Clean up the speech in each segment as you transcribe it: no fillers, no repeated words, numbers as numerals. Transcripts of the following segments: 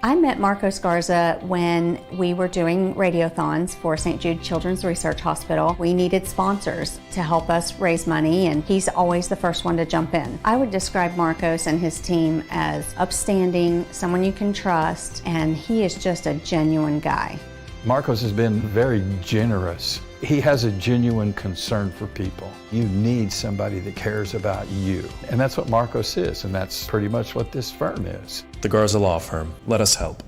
I met Marcos Garza when we were doing radiothons for St. Jude Children's Research Hospital. We needed sponsors to help us raise money, and he's always the first one to jump in. I would describe Marcos and his team as upstanding, someone you can trust, and he is just a genuine guy. Marcos has been very generous. He has a genuine concern for people. You need somebody that cares about you. And that's what Marcos is, and that's pretty much what this firm is. The Garza Law Firm. Let us help.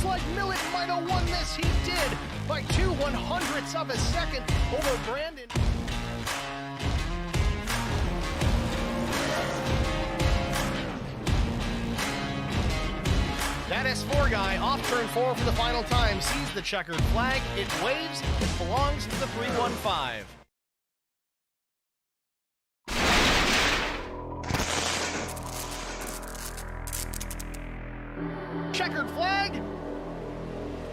Like Millet might have won this. He did by 2/100ths of a second over Brandon. That S4 guy off turn 4 for the final time sees the checkered flag. It waves. It belongs to the 315. Checkered flag.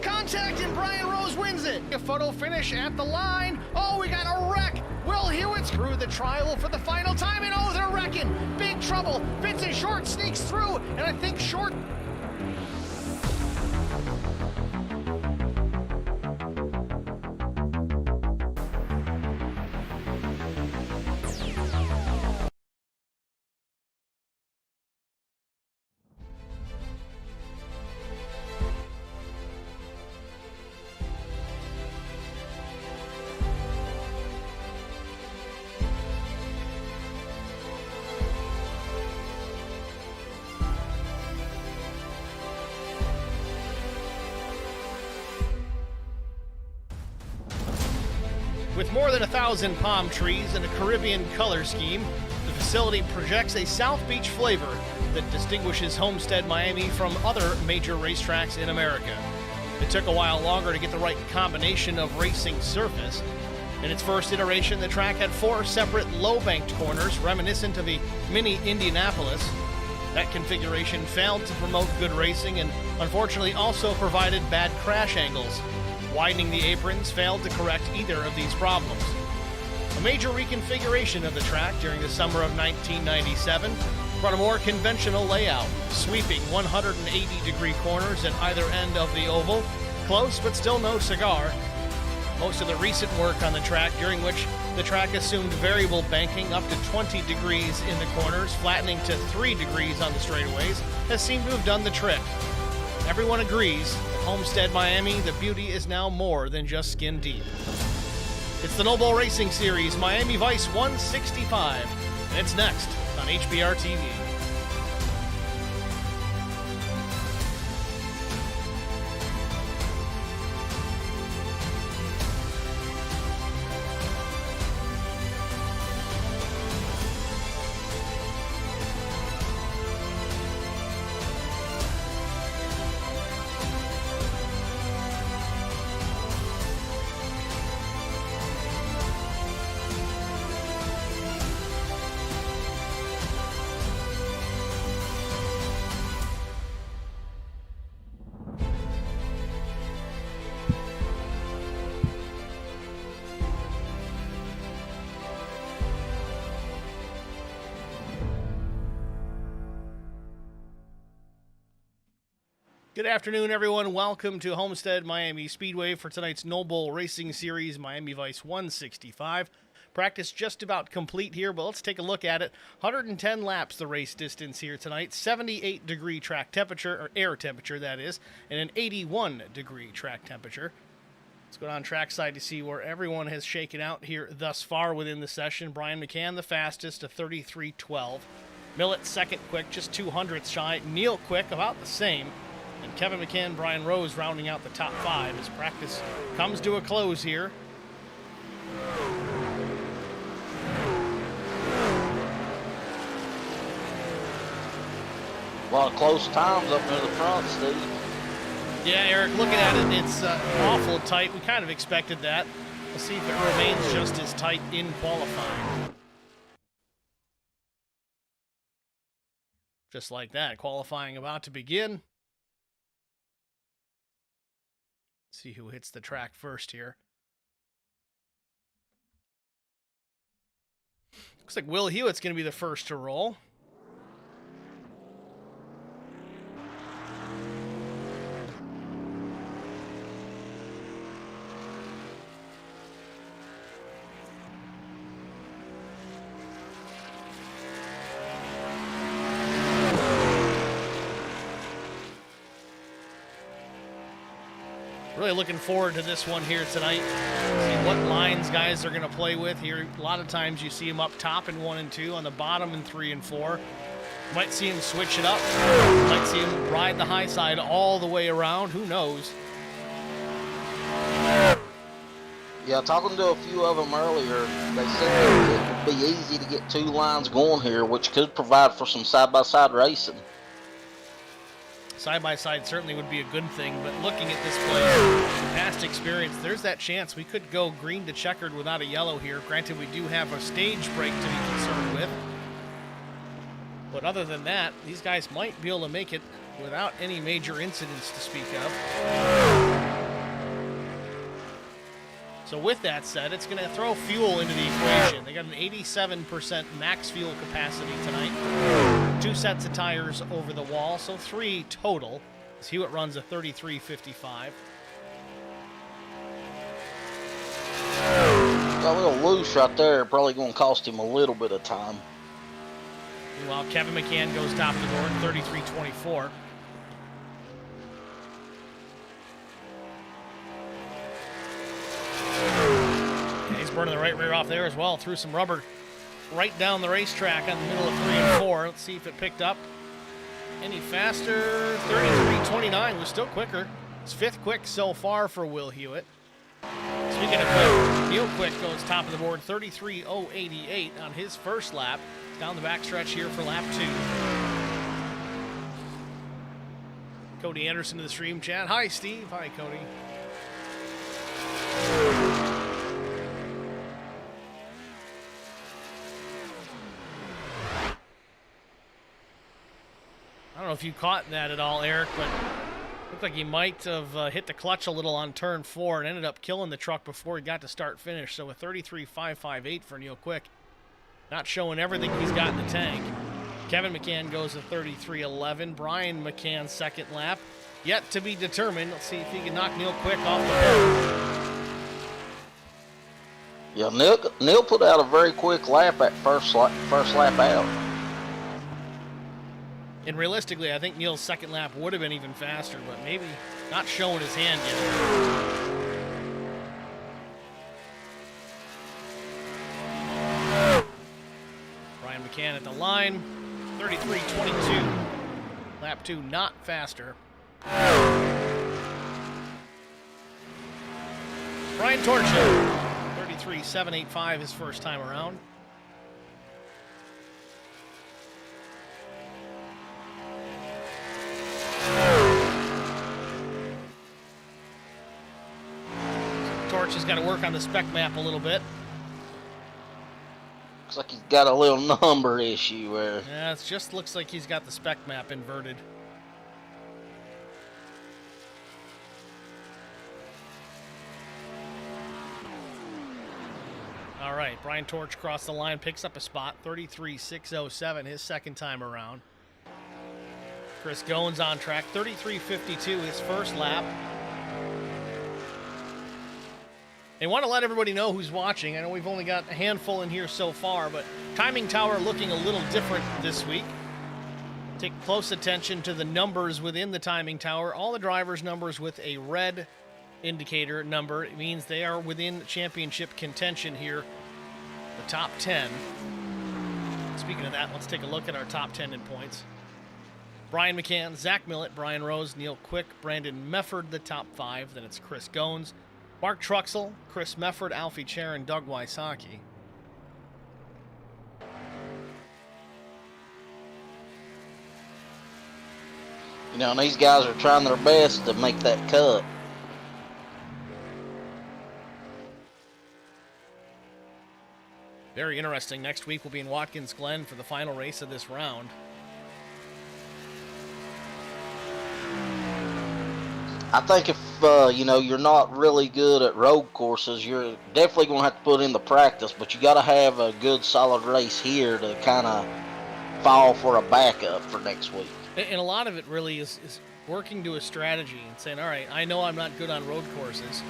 Contact, and Brian Rose wins it. A photo finish at the line. Oh, we got a wreck. Will Hewitt's through the trial for the final time, and oh, they're wrecking. Big trouble. Vincent Short sneaks through, and I think Short... With more than 1,000 palm trees and a Caribbean color scheme, the facility projects a South Beach flavor that distinguishes Homestead, Miami from other major racetracks in America. It took a while longer to get the right combination of racing surface. In its first iteration, the track had 4 separate low-banked corners, reminiscent of a mini Indianapolis. That configuration failed to promote good racing and unfortunately also provided bad crash angles. Widening the aprons failed to correct either of these problems. A major reconfiguration of the track during the summer of 1997 brought a more conventional layout, sweeping 180-degree corners at either end of the oval, close but still no cigar. Most of the recent work on the track, during which the track assumed variable banking up to 20 degrees in the corners, flattening to 3 degrees on the straightaways, has seemed to have done the trick. Everyone agrees at Homestead, Miami, the beauty is now more than just skin deep. It's the Noble Racing Series Miami Vice 165, and it's next on HBR TV. Good afternoon, everyone. Welcome to Homestead Miami Speedway for tonight's Noble Racing Series Miami Vice 165. Practice just about complete here, but let's take a look at it. 110 laps the race distance here tonight, 78-degree track temperature, or air temperature that is, and an 81-degree track temperature. Let's go down trackside to see where everyone has shaken out here thus far within the session. Brian McCann, the fastest, a 33.12. Millett second quick, just 200ths shy. Neil Quick about the same. And Kevin McCann, Brian Rose rounding out the top 5 as practice comes to a close here. A lot of close times up near the front, Steve. Yeah, Eric, looking at it, it's awful tight. We kind of expected that. We'll see if it remains just as tight in qualifying. Just like that, qualifying about to begin. See who hits the track first here. Looks like Will Hewitt's going to be the first to roll. Really looking forward to this one here tonight. See what lines guys are going to play with here. A lot of times you see them up top in 1 and 2, on the bottom in 3 and 4. You might see them switch it up. You might see them ride the high side all the way around. Who knows? Yeah, talking to a few of them earlier, they said it would be easy to get 2 lines going here, which could provide for some side-by-side racing. Side-by-side certainly would be a good thing, but looking at this play, past experience, there's that chance we could go green to checkered without a yellow here. Granted, we do have a stage break to be concerned with. But other than that, these guys might be able to make it without any major incidents to speak of. So with that said, it's going to throw fuel into the equation. They got an 87% max fuel capacity tonight. 2 sets of tires over the wall, so 3 total. As Hewitt runs a 33.55. Got a little loose right there. Probably going to cost him a little bit of time. Meanwhile, Kevin McCann goes top of the board, 33.24. Burning the right rear off there as well. Threw some rubber right down the racetrack on the middle of 3 and 4. Let's see if it picked up any faster. 33.29 was still quicker. It's 5th quick so far for Will Hewitt. Speaking of quick, Neil Quick goes top of the board, 33.088 on his first lap. Down the backstretch here for lap 2. Cody Anderson to the stream chat. Hi, Steve. Hi, Cody. I don't know if you caught that at all, Eric, but it looked like he might have hit the clutch a little on turn 4 and ended up killing the truck before he got to start finish. So a 33.558 for Neil Quick. Not showing everything he's got in the tank. Kevin McCann goes a 33.11. Brian McCann's second lap. Yet to be determined. Let's see if he can knock Neil Quick off the board. Yeah, Neil put out a very quick lap at first lap out. And realistically, I think Neil's second lap would have been even faster, but maybe not showing his hand yet. Brian McCann at the line, 33.22. Lap 2 not faster. Brian Torchia, 33.785 his first time around. Torch has got to work on the spec map a little bit. Looks like he's got a little number issue there. Yeah, it just looks like he's got the spec map inverted. All right, Brian Torch crossed the line, picks up a spot, 33.607 his second time around. Chris Goins on track, 33.52 his first lap. I want to let everybody know who's watching. I know we've only got a handful in here so far, but Timing Tower looking a little different this week. Take close attention to the numbers within the Timing Tower. All the drivers' numbers with a red indicator number. It means they are within championship contention here. The top 10. Speaking of that, let's take a look at our top 10 in points. Brian McCann, Zach Millett, Brian Rose, Neil Quick, Brandon Mefford, the top 5. Then it's Chris Gones, Mark Truxell, Chris Mefford, Alfie Chair, and Doug Wysocki. You know, and these guys are trying their best to make that cut. Very interesting. Next week we'll be in Watkins Glen for the final race of this round. I think if, you know, you're not really good at road courses, you're definitely going to have to put in the practice, but you got to have a good solid race here to kind of fall for a backup for next week. And a lot of it really is working to a strategy and saying, all right, I know I'm not good on road courses.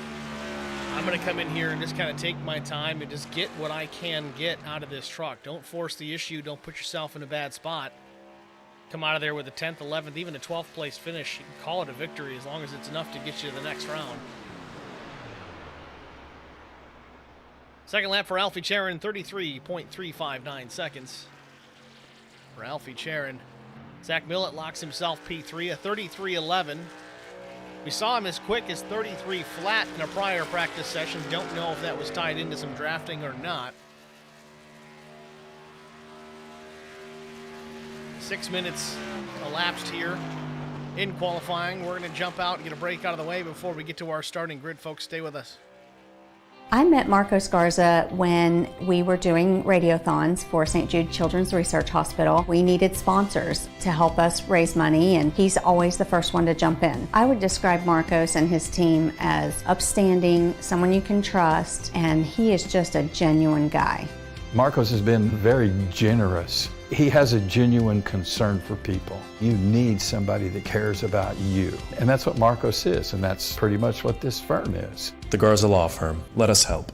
I'm going to come in here and just kind of take my time and just get what I can get out of this truck. Don't force the issue. Don't put yourself in a bad spot. Come out of there with a 10th, 11th, even a 12th place finish. You can call it a victory as long as it's enough to get you to the next round. Second lap for Alfie Charon, 33.359 seconds. For Alfie Charon, Zach Millett locks himself P3, a 33.11. We saw him as quick as 33 flat in a prior practice session. Don't know if that was tied into some drafting or not. 6 minutes elapsed here in qualifying. We're going to jump out and get a break out of the way before we get to our starting grid. Folks, stay with us. I met Marco Scarza when we were doing radiothons for St. Jude Children's Research Hospital. We needed sponsors to help us raise money, and he's always the first one to jump in. I would describe Marcos and his team as upstanding, someone you can trust, and he is just a genuine guy. Marcos has been very generous. He has a genuine concern for people. You need somebody that cares about you. And that's what Marcos is, and that's pretty much what this firm is. The Garza Law Firm. Let us help.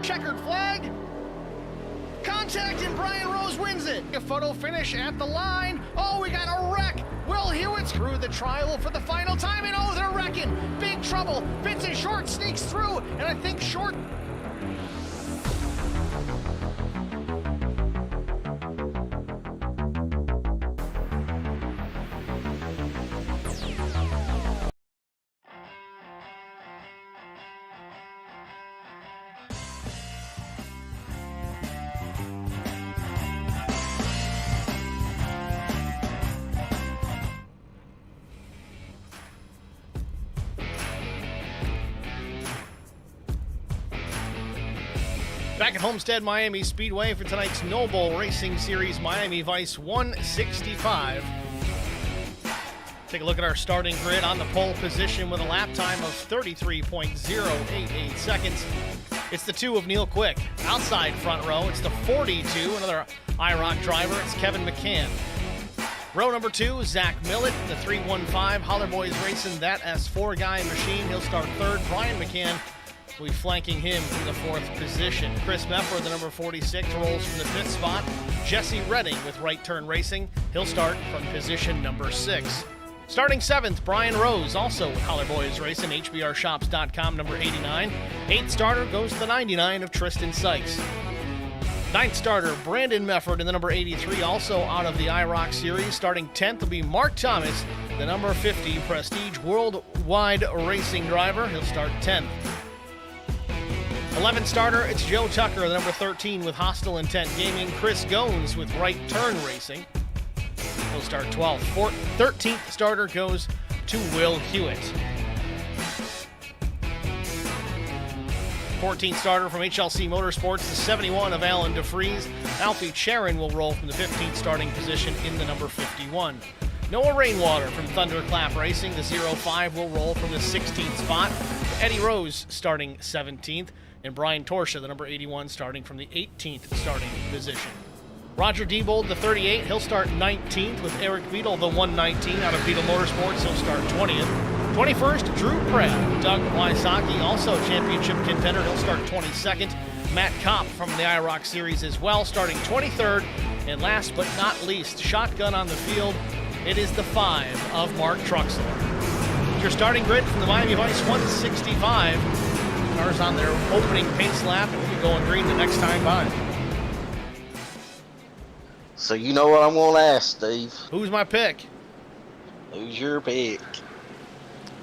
Checkered flag. Contact and Brian Rose wins it. A photo finish at the line. Oh, we got a wreck. Will Hewitt's through the trial for the final time, and oh, they're wrecking. Big trouble. Vincent Short sneaks through, and I think Short... Back at Homestead Miami Speedway for tonight's Noble Racing Series Miami Vice 165. Take a look at our starting grid on the pole position with a lap time of 33.088 seconds. It's the 2 of Neil Quick. Outside front row, it's the 42, another IROC driver, it's Kevin McCann. Row number 2, Zach Millett, the 315. Holler Boys racing that S4 guy machine. He'll start third. Brian McCann will be flanking him from the 4th position. Chris Meffer, the number 46, rolls from the 5th spot. Jesse Redding with Right Turn Racing. He'll start from position number 6. Starting 7th, Brian Rose, also with Holler Boys Racing, HBRShops.com, number 89. 8th starter goes to the 99 of Tristan Sykes. 9th starter, Brandon Mefford in the number 83, also out of the IROC series. Starting 10th will be Mark Thomas, the number 50 Prestige Worldwide Racing driver. He'll start 10th. 11th starter, it's Joe Tucker, the number 13 with Hostile Intent Gaming. Chris Gones with Right Turn Racing. He'll start 12th. 13th starter goes to Will Hewitt. 14th starter from HLC Motorsports, the 71 of Alan DeFries. Alfie Charon will roll from the 15th starting position in the number 51. Noah Rainwater from Thunderclap Racing, the 05 will roll from the 16th spot. Eddie Rose starting 17th. And Brian Torsha, the number 81, starting from the 18th starting position. Roger Diebold, the 38, he'll start 19th with Eric Beadle, the 119 out of Beadle Motorsports. He'll start 20th. 21st, Drew Pratt. Doug Wysocki, also championship contender. He'll start 22nd. Matt Kopp from the IROC series as well, starting 23rd. And last but not least, shotgun on the field, it is the 5 of Mark Truxler. Your starting grid from the Miami Vice 165. Cars on their opening pace lap, and we'll be going green the next time by. So you know what I'm going to ask, Steve? Who's my pick? Who's your pick?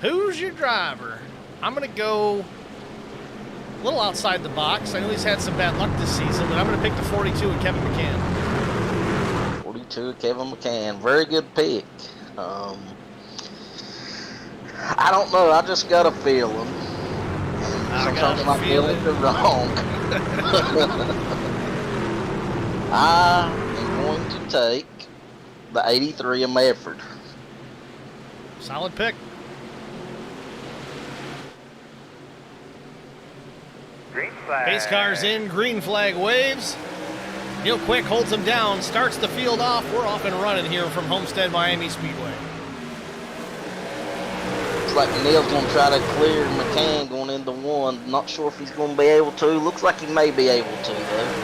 Who's your driver? I'm going to go a little outside the box. I know he's had some bad luck this season, but I'm going to pick the 42 of Kevin McCann. 42 of Kevin McCann. Very good pick. I don't know. I just got a feeling. Sometimes my feelings are wrong. I am going to take the 83 of Medford. Solid pick. Green flag. Pace car's in, green flag waves. Neil Quick holds him down, starts the field off. We're off and running here from Homestead Miami Speedway. Like Neil's going to try to clear McCann going into 1. Not sure if he's going to be able to. Looks like he may be able to, though.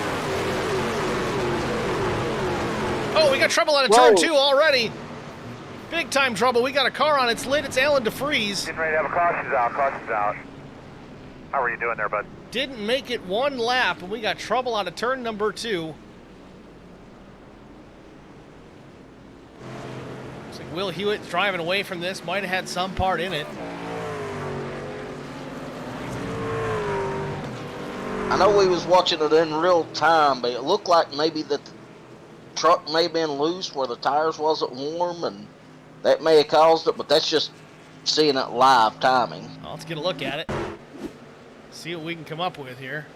Oh, we got trouble out of turn 2 already. Big time trouble. We got a car on its lid. It's Alan DeFries. Getting ready to have a cautions out, cautions out. How are you doing there, bud? Didn't make it one lap, and we got trouble out of turn number 2. Looks like Will Hewitt driving away from this. Might have had some part in it. I know we was watching it in real time, but it looked like maybe the truck may have been loose where the tires wasn't warm, and that may have caused it, but that's just seeing it live timing. Well, let's get a look at it. See what we can come up with here.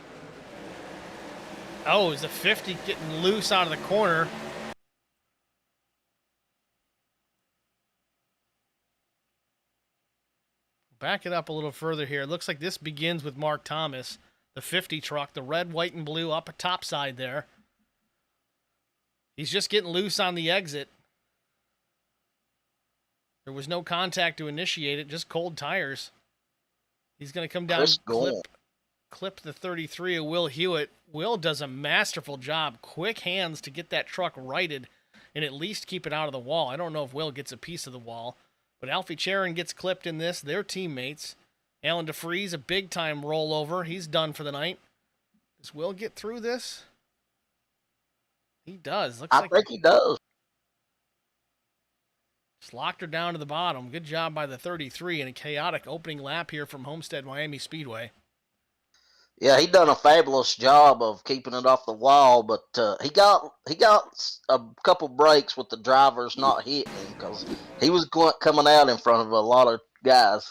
Oh, is the 50 getting loose out of the corner? Back it up a little further here. It looks like this begins with Mark Thomas, the 50 truck, the red, white, and blue up a top side there. He's just getting loose on the exit. There was no contact to initiate it, just cold tires. He's going to come down, clip the 33 of Will Hewitt. Will does a masterful job. Quick hands to get that truck righted and at least keep it out of the wall. I don't know if Will gets a piece of the wall, but Alfie Charon gets clipped in this. They're teammates. Alan DeFries, a big-time rollover. He's done for the night. Does Will get through this? He does. I think he does. Just locked her down to the bottom. Good job by the 33 in a chaotic opening lap here from Homestead Miami Speedway. Yeah, he done a fabulous job of keeping it off the wall, but he got a couple breaks with the drivers not hitting him because he was coming out in front of a lot of guys.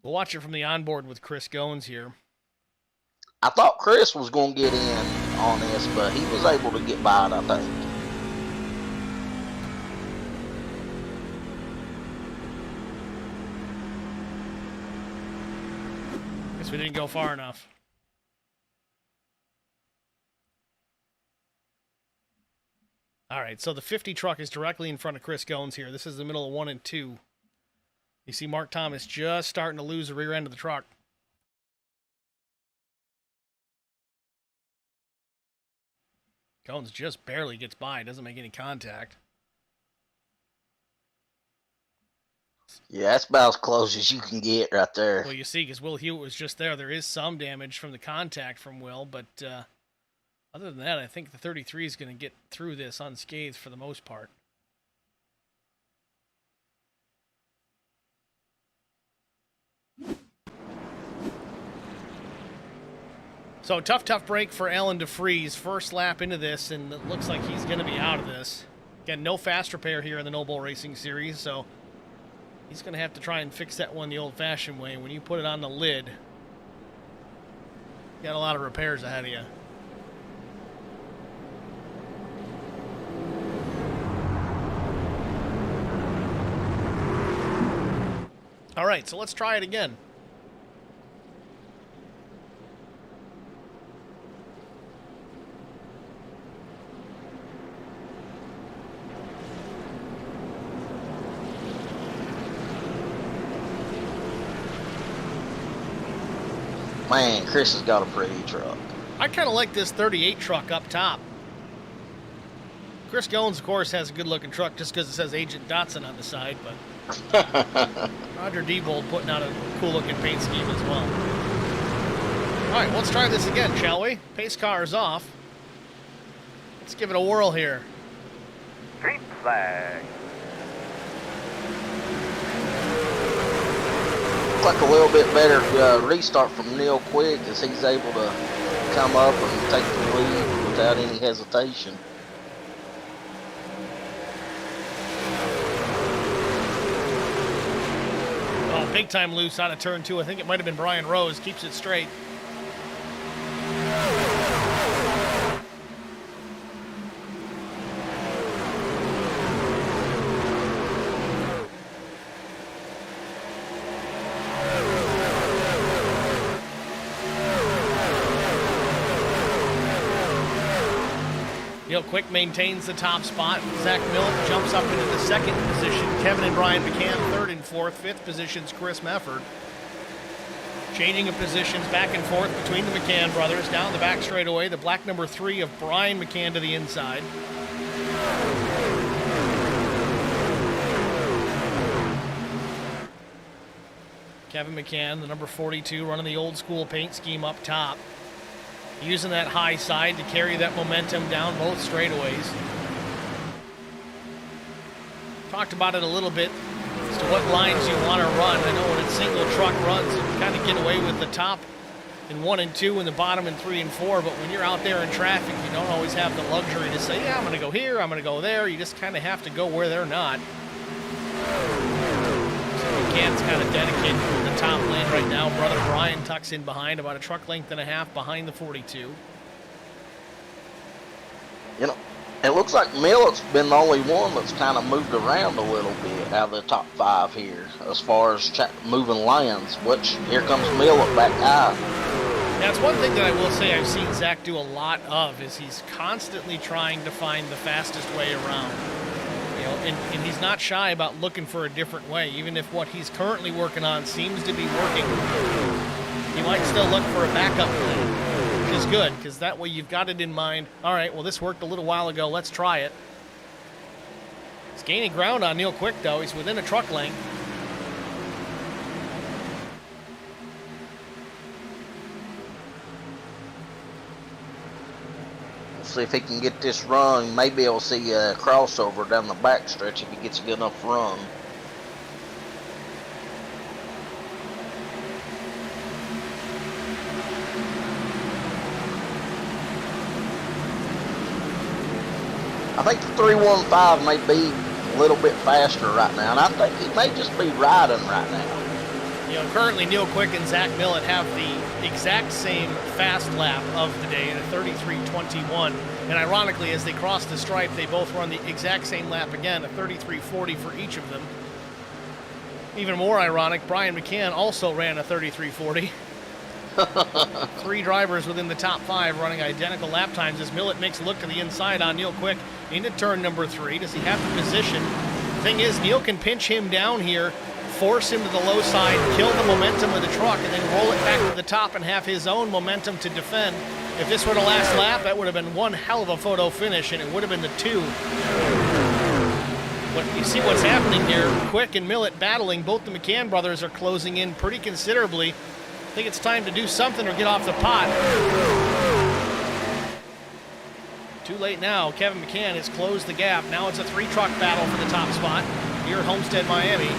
We'll watch it from the onboard with Chris Goins here. I thought Chris was going to get in on this, but he was able to get by it, I think. Guess we didn't go far enough. All right, so the 50 truck is directly in front of Chris Goins here. This is the middle of 1 and 2. You see Mark Thomas just starting to lose the rear end of the truck. Goins just barely gets by, doesn't make any contact. Yeah, that's about as close as you can get right there. Well, you see, because Will Hewitt was just there. There is some damage from the contact from Will, but other than that, I think the 33 is going to get through this unscathed for the most part. So tough break for Alan DeFries. First lap into this, and it looks like he's going to be out of this. Again, no fast repair here in the Noble Racing Series, so he's going to have to try and fix that one the old-fashioned way. When you put it on the lid, you got a lot of repairs ahead of you. All right, so let's try it again. Man, Chris has got a pretty truck. I kind of like this 38 truck up top. Chris Goins, of course, has a good-looking truck just because it says Agent Dotson on the side, but Roger Diebold putting out a cool-looking paint scheme as well. All right, let's try this again, shall we? Pace car is off. Let's give it a whirl here. Green flag. Like a little bit better restart from Neil Quick as he's able to come up and take the lead without any hesitation. Oh, big time loose out of turn 2. I think it might have been Brian Rose. Keeps it straight. Neil Quick maintains the top spot. Zach Millet jumps up into the second position. Kevin and Brian McCann third and fourth. Fifth position's Chris Mefford. Changing of positions back and forth between the McCann brothers. Down the back straightaway, the black number 3 of Brian McCann to the inside. Kevin McCann, the number 42, running the old school paint scheme up top. Using that high side to carry that momentum down both straightaways. Talked about it a little bit as to what lines you want to run. I know when it's single truck runs, you kind of get away with the top in 1 and 2 and the bottom in 3 and 4, but when you're out there in traffic, you don't always have the luxury to say, yeah, I'm going to go here, I'm going to go there. You just kind of have to go where they're not. McCann's kind of dedicated to the top lane right now. Brother Brian tucks in behind, about a truck length and a half behind the 42. You know, it looks like Millet's been the only one that's kind of moved around a little bit out of the top 5 here as far as moving lanes, which here comes Millet back high. That's one thing that I will say I've seen Zach do a lot of is he's constantly trying to find the fastest way around. And he's not shy about looking for a different way, even if what he's currently working on seems to be working. You might still look for a backup plan, which is good, because that way you've got it in mind. All right, well, this worked a little while ago. Let's try it. He's gaining ground on Neil Quick, though. He's within a truck length. See if he can get this run. Maybe he'll see a crossover down the backstretch if he gets a good enough run. I think the 315 may be a little bit faster right now, and I think he may just be riding right now. You know, currently Neil Quick and Zach Millett have the exact same fast lap of the day at a 33:21. And ironically, as they cross the stripe, they both run the exact same lap again, a 33:40 for each of them. Even more ironic, Brian McCann also ran a 33:40. 3 drivers within the top 5 running identical lap times as Millett makes a look to the inside on Neil Quick into turn number 3. Does he have the position? Thing is, Neil can pinch him down here, force him to the low side, kill the momentum of the truck, and then roll it back to the top and have his own momentum to defend. If this were the last lap, that would have been one hell of a photo finish, and it would have been the 2. But you see what's happening here. Quick and Millett battling. Both the McCann brothers are closing in pretty considerably. I think it's time to do something or get off the pot. Too late now. Kevin McCann has closed the gap. Now it's a 3-truck battle for the top spot here at Homestead, Miami.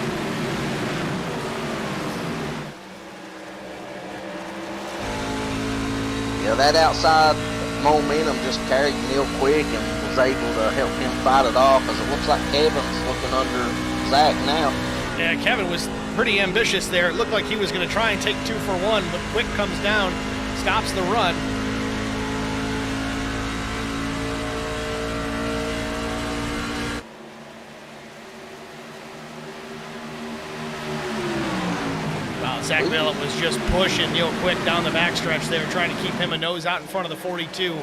Yeah, that outside momentum just carried Neil Quick and was able to help him fight it off, as it looks like Kevin's looking under Zach now. Yeah, Kevin was pretty ambitious there. It looked like he was going to try and take 2 for 1, but Quick comes down, stops the run. Wow, Zach Millett was just pushing Neil Quick down the backstretch there, trying to keep him a nose out in front of the 42.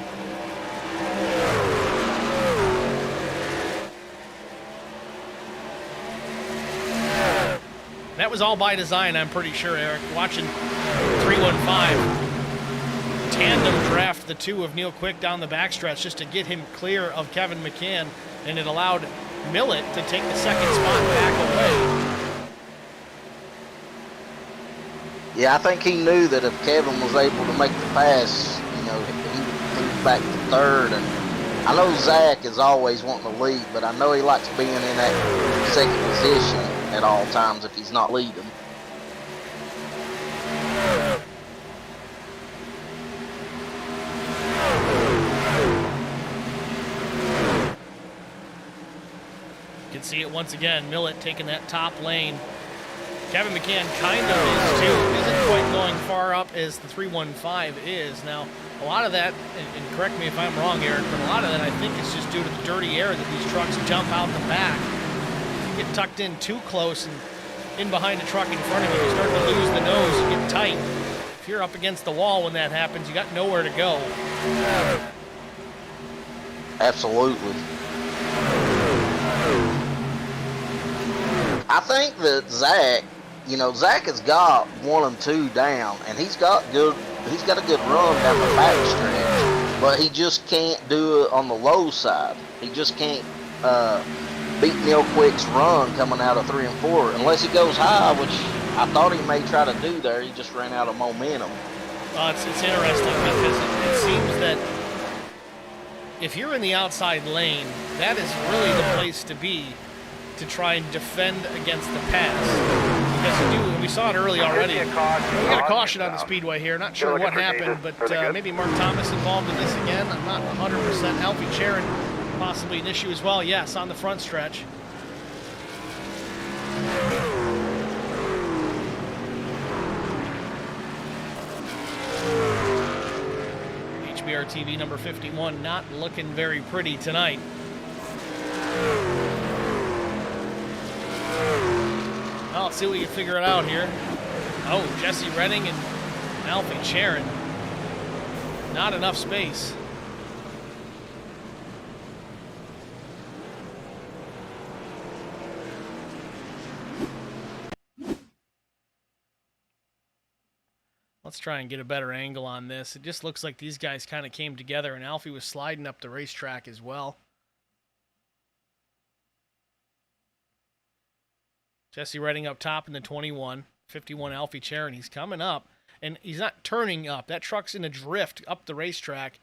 That was all by design, I'm pretty sure, Eric. Watching 315 tandem draft the 2 of Neil Quick down the backstretch just to get him clear of Kevin McCann, and it allowed Millett to take the second spot back away. Yeah, I think he knew that if Kevin was able to make the pass, you know, he moved back to 3rd. And I know Zach is always wanting to lead, but I know he likes being in that 2nd position at all times if he's not leading. You can see it once again, Millett taking that top lane. Kevin McCann kind of is too. Isn't quite going far up as the 315 is. Now, a lot of that, and correct me if I'm wrong, Eric, but a lot of that I think is just due to the dirty air that these trucks jump out the back. If you get tucked in too close and in behind a truck in front of you, you start to lose the nose, you get tight. If you're up against the wall when that happens, you got nowhere to go. Absolutely. I think that Zach, you know, Zach has got 1 and 2 down, and he's got a good run down the backstretch, but he just can't do it on the low side. He just can't beat Neil Quick's run coming out of 3 and 4 unless he goes high, which I thought he may try to do there. He just ran out of momentum. Well, it's interesting because it seems that if you're in the outside lane, that is really the place to be to try and defend against the pass. Because you do, we saw it early already. We got a caution on the Speedway here. Not sure what happened, but maybe Mark Thomas involved in this again. I'm not 100%. Alfie Sharon, possibly an issue as well. Yes, on the front stretch. HBR TV number 51 not looking very pretty tonight. Well, let's see if we can figure it out here. Oh, Jesse Redding and Alfie Sharon. Not enough space. Let's Let's try and get a better angle on this. It just looks like these guys kind of came together, and Alfie was sliding up the racetrack as well. Jesse Redding up top in the 21, 51 Alfie Chair, and he's coming up. And he's not turning up. That truck's in a drift up the racetrack.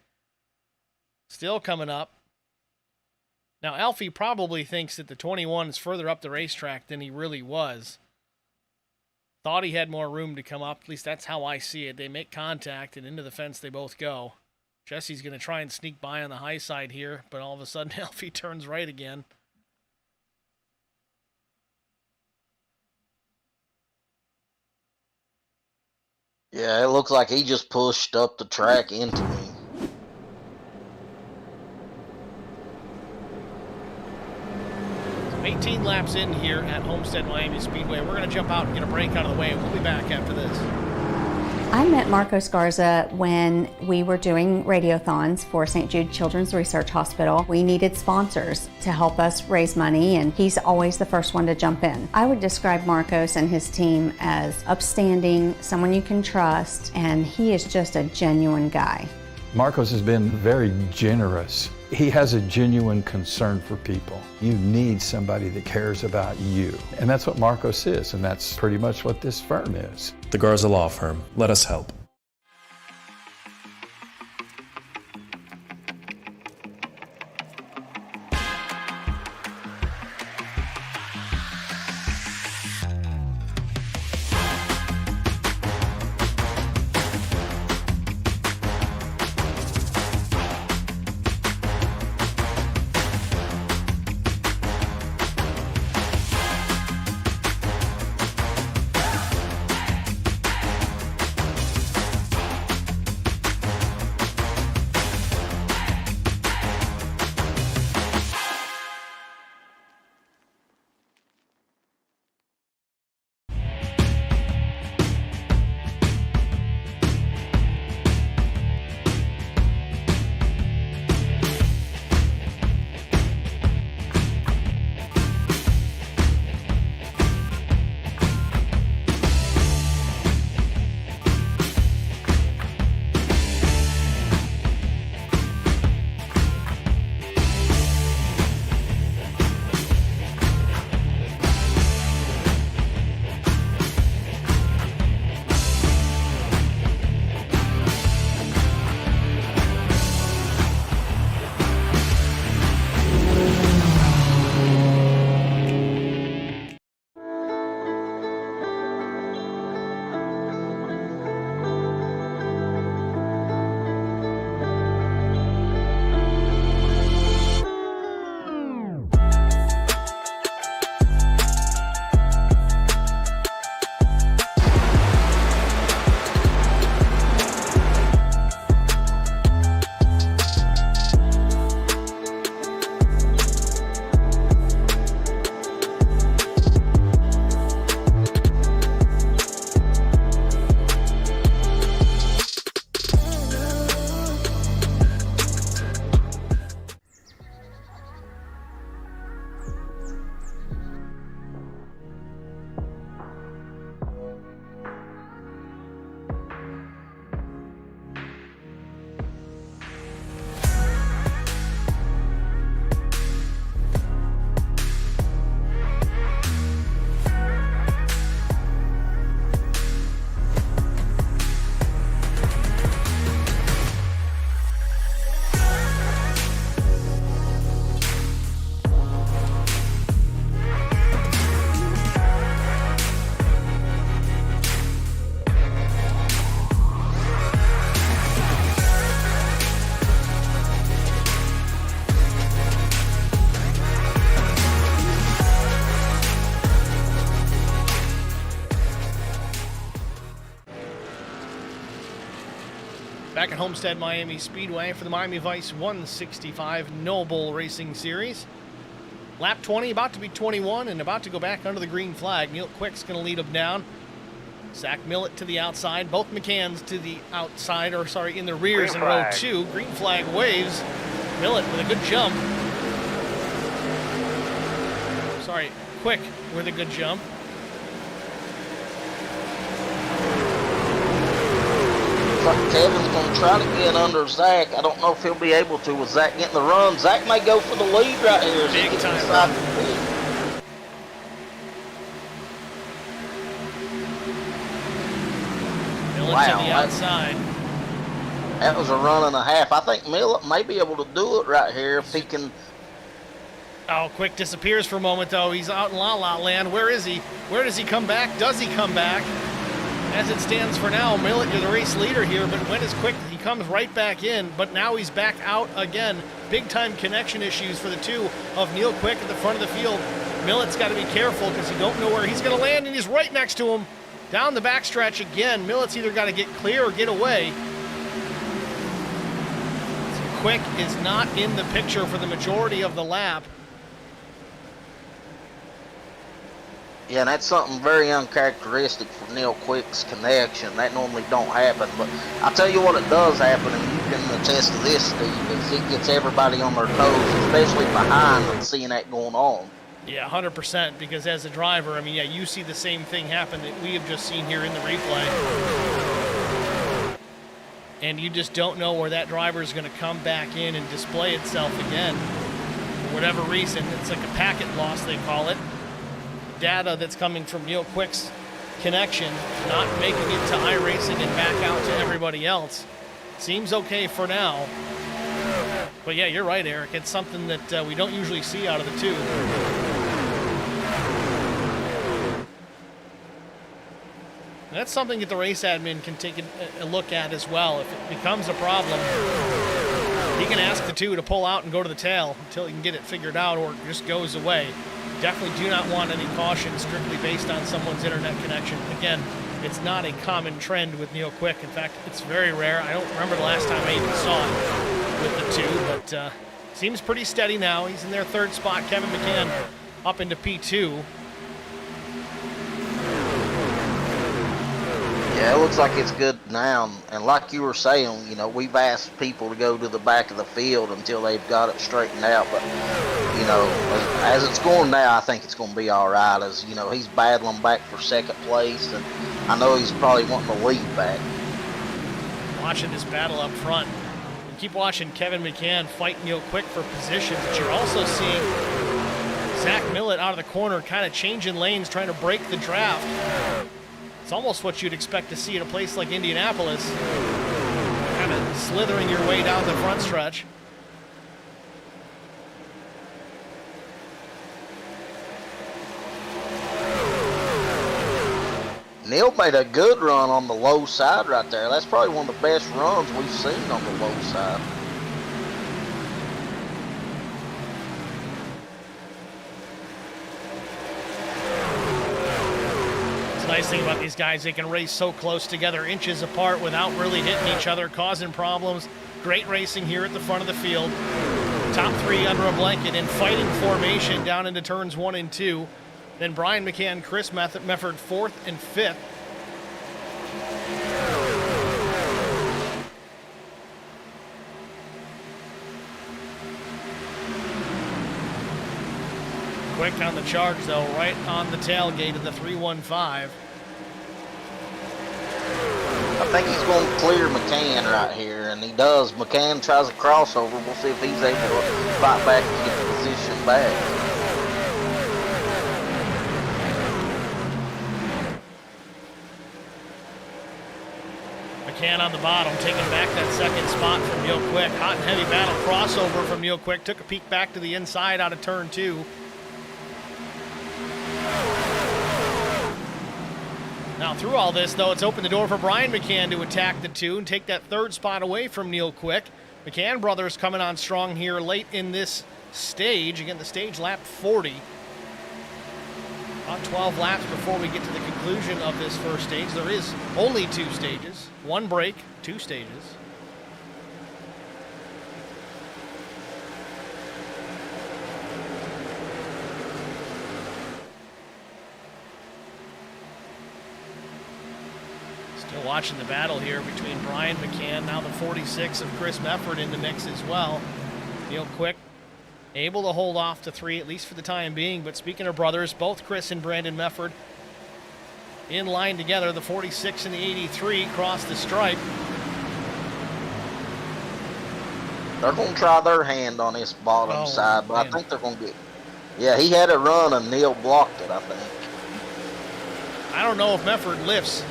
Still coming up. Now, Alfie probably thinks that the 21 is further up the racetrack than he really was. Thought he had more room to come up. At least that's how I see it. They make contact, and into the fence they both go. Jesse's going to try and sneak by on the high side here, but all of a sudden Alfie turns right again. Yeah, it looks like he just pushed up the track into me. 18 laps in here at Homestead Miami Speedway. We're going to jump out and get a break out of the way, and we'll be back after this. I met Marco Sgarza when we were doing radiothons for St. Jude Children's Research Hospital. We needed sponsors to help us raise money, and he's always the first one to jump in. I would describe Marcos and his team as upstanding, someone you can trust, and he is just a genuine guy. Marcos has been very generous. He has a genuine concern for people. You need somebody that cares about you. And that's what Marcos is, and that's pretty much what this firm is. The Garza Law Firm. Let us help. Back at Homestead Miami Speedway for the Miami Vice 165 Noble Racing Series. Lap 20, about to be 21, and about to go back under the green flag. Neil Quick's going to lead them down. Zach Millett to the outside. Both McCanns to the outside, or sorry, in the rears Green in row flag. 2. Green flag waves. Millett with a good jump. Sorry, Quick with a good jump. Looks like Kevin's going to try to get under Zach. I don't know if he'll be able to with Zach getting the run. Zach may go for the lead right here. Big time. Millet to the outside. That was a run and a half. I think Millet may be able to do it right here if he can. Oh, Quick disappears for a moment, though. He's out in La La Land. Where is he? Where does he come back? Does he come back? As it stands for now, Millet, you're the race leader here, but when is Quick? He comes right back in, but now he's back out again. Big-time connection issues for the two of Neil Quick at the front of the field. Millet's got to be careful because you don't know where he's going to land, and he's right next to him. Down the backstretch again. Millet's either got to get clear or get away. Quick is not in the picture for the majority of the lap. Yeah, and that's something very uncharacteristic for Neil Quick's connection. That normally don't happen, but I'll tell you what it does happen, and you can attest to this, Steve, is it gets everybody on their toes, especially behind them, seeing that going on. Yeah, 100%, because as a driver, I mean, yeah, you see the same thing happen that we have just seen here in the replay. And you just don't know where that driver is going to come back in and display itself again. For whatever reason, it's like a packet loss, they call it. Data that's coming from Neil Quick's connection, not making it to iRacing and back out to everybody else. Seems okay for now. But yeah, you're right, Eric. It's something that we don't usually see out of the two. And that's something that the race admin can take a look at as well. If it becomes a problem, he can ask the two to pull out and go to the tail until he can get it figured out, or it just goes away. Definitely do not want any caution strictly based on someone's internet connection. Again, it's not a common trend with Neil Quick. In fact, it's very rare. I don't remember the last time I even saw it with the two, but seems pretty steady now. He's in their third spot. Kevin McCann up into P2. Yeah, it looks like it's good now, and like you were saying, you know, we've asked people to go to the back of the field until they've got it straightened out, but, you know, as it's going now, I think it's going to be all right, as, you know, he's battling back for second place, and I know he's probably wanting to lead back. Watching this battle up front. You keep watching Kevin McCann fight Neil Quick for position, but you're also seeing Zach Millet out of the corner kind of changing lanes, trying to break the draft. It's almost what you'd expect to see at a place like Indianapolis. Kind of slithering your way down the front stretch. Neil made a good run on the low side right there. That's probably one of the best runs we've seen on the low side. Nice thing about these guys, they can race so close together, inches apart without really hitting each other, causing problems. Great racing here at the front of the field. Top three under a blanket in fighting formation down into turns 1 and 2. Then Brian McCann, Chris Mefford 4th and 5th. Quick on the charge, though, right on the tailgate of the 315. I think he's going to clear McCann right here, and he does. McCann tries a crossover. We'll see if he's able to fight back and get the position back. McCann on the bottom, taking back that second spot from Neil Quick. Hot and heavy battle crossover from Neil Quick. Took a peek back to the inside out of turn 2. Now, through all this, though, it's opened the door for Brian McCann to attack the two and take that third spot away from Neil Quick. McCann brothers coming on strong here late in this stage. Again, the stage lap 40. About 12 laps before we get to the conclusion of this first stage. There is only 2 stages. 1 break, 2 stages. Still watching the battle here between Brian McCann, now the 46 of Chris Mefford in the mix as well. Neil Quick able to hold off to 3, at least for the time being. But speaking of brothers, both Chris and Brandon Mefford in line together. The 46 and the 83 cross the stripe. they're going to try their hand on this bottom side, but man. I think they're going to get. Yeah, he had it run and Neil blocked it, I think. I don't know if Mefford lifts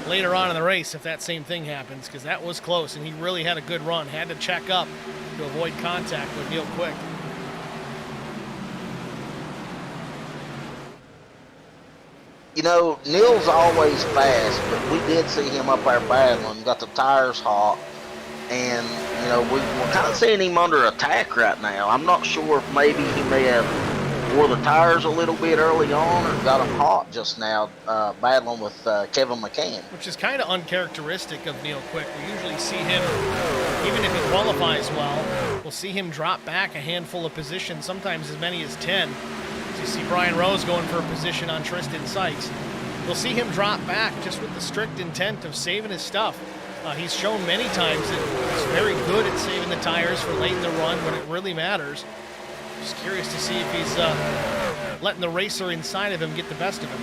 later on in the race if that same thing happens, because that was close, and he really had a good run. Had to check up to avoid contact with Neil Quick. You know, Neil's always fast, but we did see him up there battling, got the tires hot, and, you know, we're kind of seeing him under attack right now. I'm not sure if maybe he may have wore the tires a little bit early on or got them hot just now, battling with Kevin McCann. Which is kind of uncharacteristic of Neil Quick. We usually see him, even if he qualifies well, we'll see him drop back a handful of positions, sometimes as many as 10. So you see Brian Rose going for a position on Tristan Sykes. You'll see him drop back just with the strict intent of saving his stuff. He's shown many times that he's very good at saving the tires for late in the run when it really matters. Just curious to see if he's letting the racer inside of him get the best of him.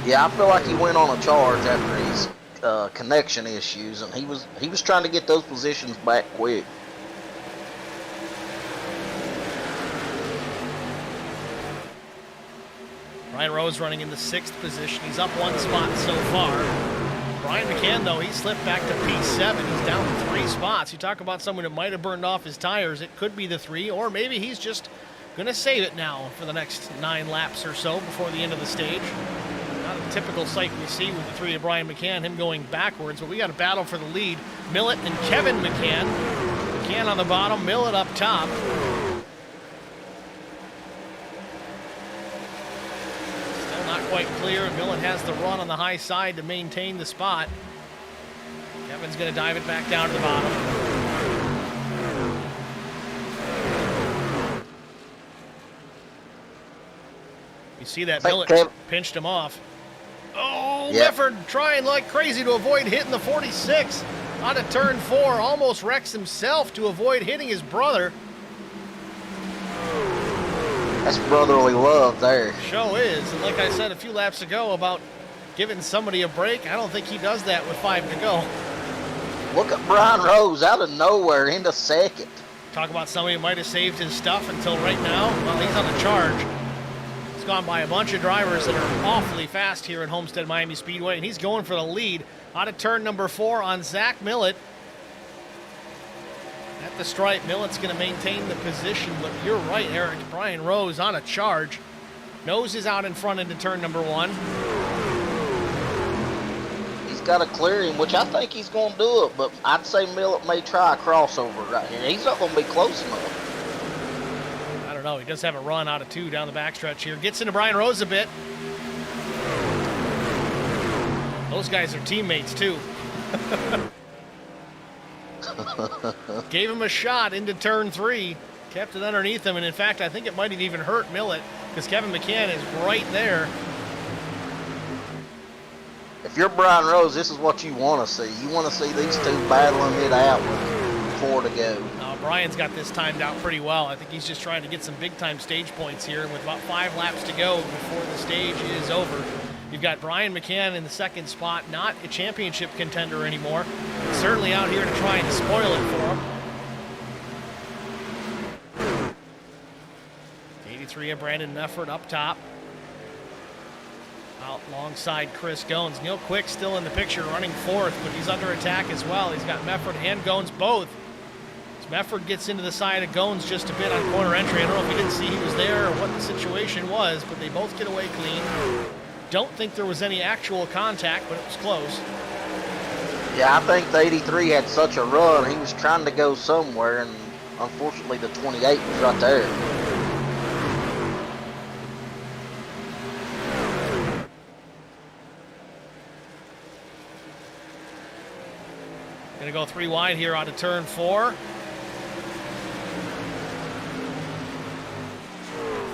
Yeah, I feel like he went on a charge after his connection issues, and he was trying to get those positions back quick. Brian Rose running in the 6th position. He's up 1 spot so far. Brian McCann, though, he slipped back to P7. He's down 3 spots. You talk about someone that might have burned off his tires. It could be the 3, or maybe he's just going to save it now for the next 9 laps or so before the end of the stage. Not a typical sight we see with the 3 of Brian McCann, him going backwards, but we got a battle for the lead. Millett and Kevin McCann. McCann on the bottom, Millett up top. Not quite clear, and Millett has the run on the high side to maintain the spot. Kevin's going to dive it back down to the bottom. You see that Millett pinched him off. Oh, yep. Mefford trying like crazy to avoid hitting the 46 onto turn 4. Almost wrecks himself to avoid hitting his brother. That's brotherly love there. Show is. And like I said a few laps ago about giving somebody a break, I don't think he does that with 5 to go. Look at Brian Rose out of nowhere into 2nd. Talk about somebody who might have saved his stuff until right now. Well, he's on a charge. He's gone by a bunch of drivers that are awfully fast here at Homestead Miami Speedway, and he's going for the lead out of turn number 4 on Zach Millett. At the stripe, Millett's going to maintain the position, but you're right, Eric. Brian Rose on a charge. Nose is out in front into turn number 1. He's got to clear him, which I think he's going to do it, but I'd say Millett may try a crossover right here. He's not going to be close enough. I don't know. He does have a run out of 2 down the backstretch here. Gets into Brian Rose a bit. Those guys are teammates, too. Gave him a shot into turn 3, kept it underneath him, and in fact, I think it might have even hurt Millett because Kevin McCann is right there. If you're Brian Rose, this is what you want to see. You want to see these 2 battling it out with 4 to go. Brian's got this timed out pretty well. I think he's just trying to get some big-time stage points here, and with about 5 laps to go before the stage is over. You've got Brian McCann in the 2nd spot, not a championship contender anymore. Certainly out here to try and spoil it for him. 83 of Brandon Mefford up top. Out alongside Chris Goins. Neil Quick still in the picture, running 4th, but he's under attack as well. He's got Mefford and Goins both. As Mefford gets into the side of Goins just a bit on corner entry. I don't know if he didn't see he was there or what the situation was, but they both get away clean. Don't think there was any actual contact, but it was close. Yeah, I think the 83 had such a run. He was trying to go somewhere, and unfortunately the 28 was right there. Gonna go 3 wide here onto turn 4.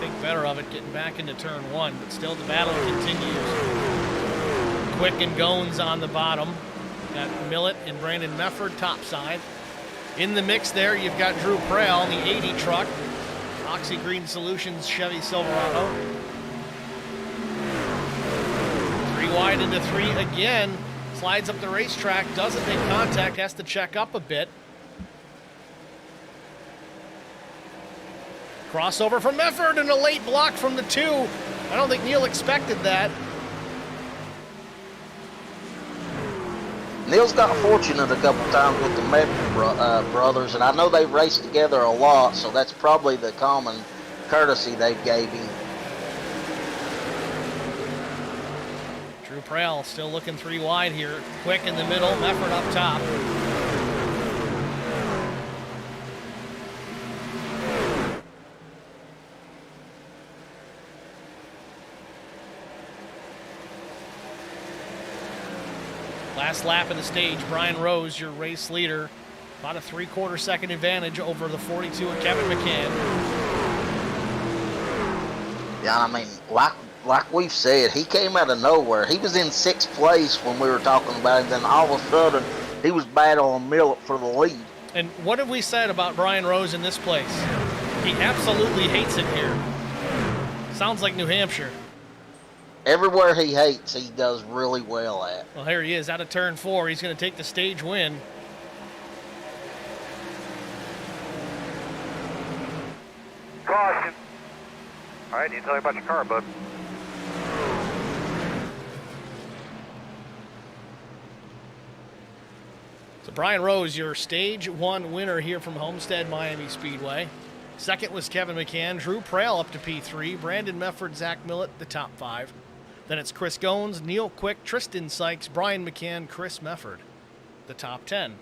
Think better of it getting back into turn 1, but still the battle continues. Quick and Goins on the bottom. Got Millett and Brandon Mefford topside. In the mix there, you've got Drew Prell, the 80 truck. Oxy Green Solutions Chevy Silverado. 3 wide into 3 again. Slides up the racetrack, doesn't make contact, has to check up a bit. Crossover from Mefford and a late block from the 2. I don't think Neil expected that. Neil's got fortunate a couple times with the Mefford brothers, and I know they've raced together a lot, so that's probably the common courtesy they've gave him. Drew Prell still looking 3 wide here. Quick in the middle, Mefford up top. Last lap of the stage, Brian Rose, your race leader. About a 3/4 second advantage over the 42 of Kevin McCann. Yeah, I mean, like we've said, he came out of nowhere. He was in 6th place when we were talking about him, then all of a sudden, he was battling Millett for the lead. And what have we said about Brian Rose in this place? He absolutely hates it here. Sounds like New Hampshire. Everywhere he hates, he does really well at. Well, here he is out of turn 4. He's going to take the stage win. Caution. All right, need to tell you about your car, bud. So Brian Rose, your stage 1 winner here from Homestead Miami Speedway. Second was Kevin McCann. Drew Prale up to P3. Brandon Mefford, Zach Millett, the top 5. Then it's Chris Goins, Neil Quick, Tristan Sykes, Brian McCann, Chris Mefford, the top 10.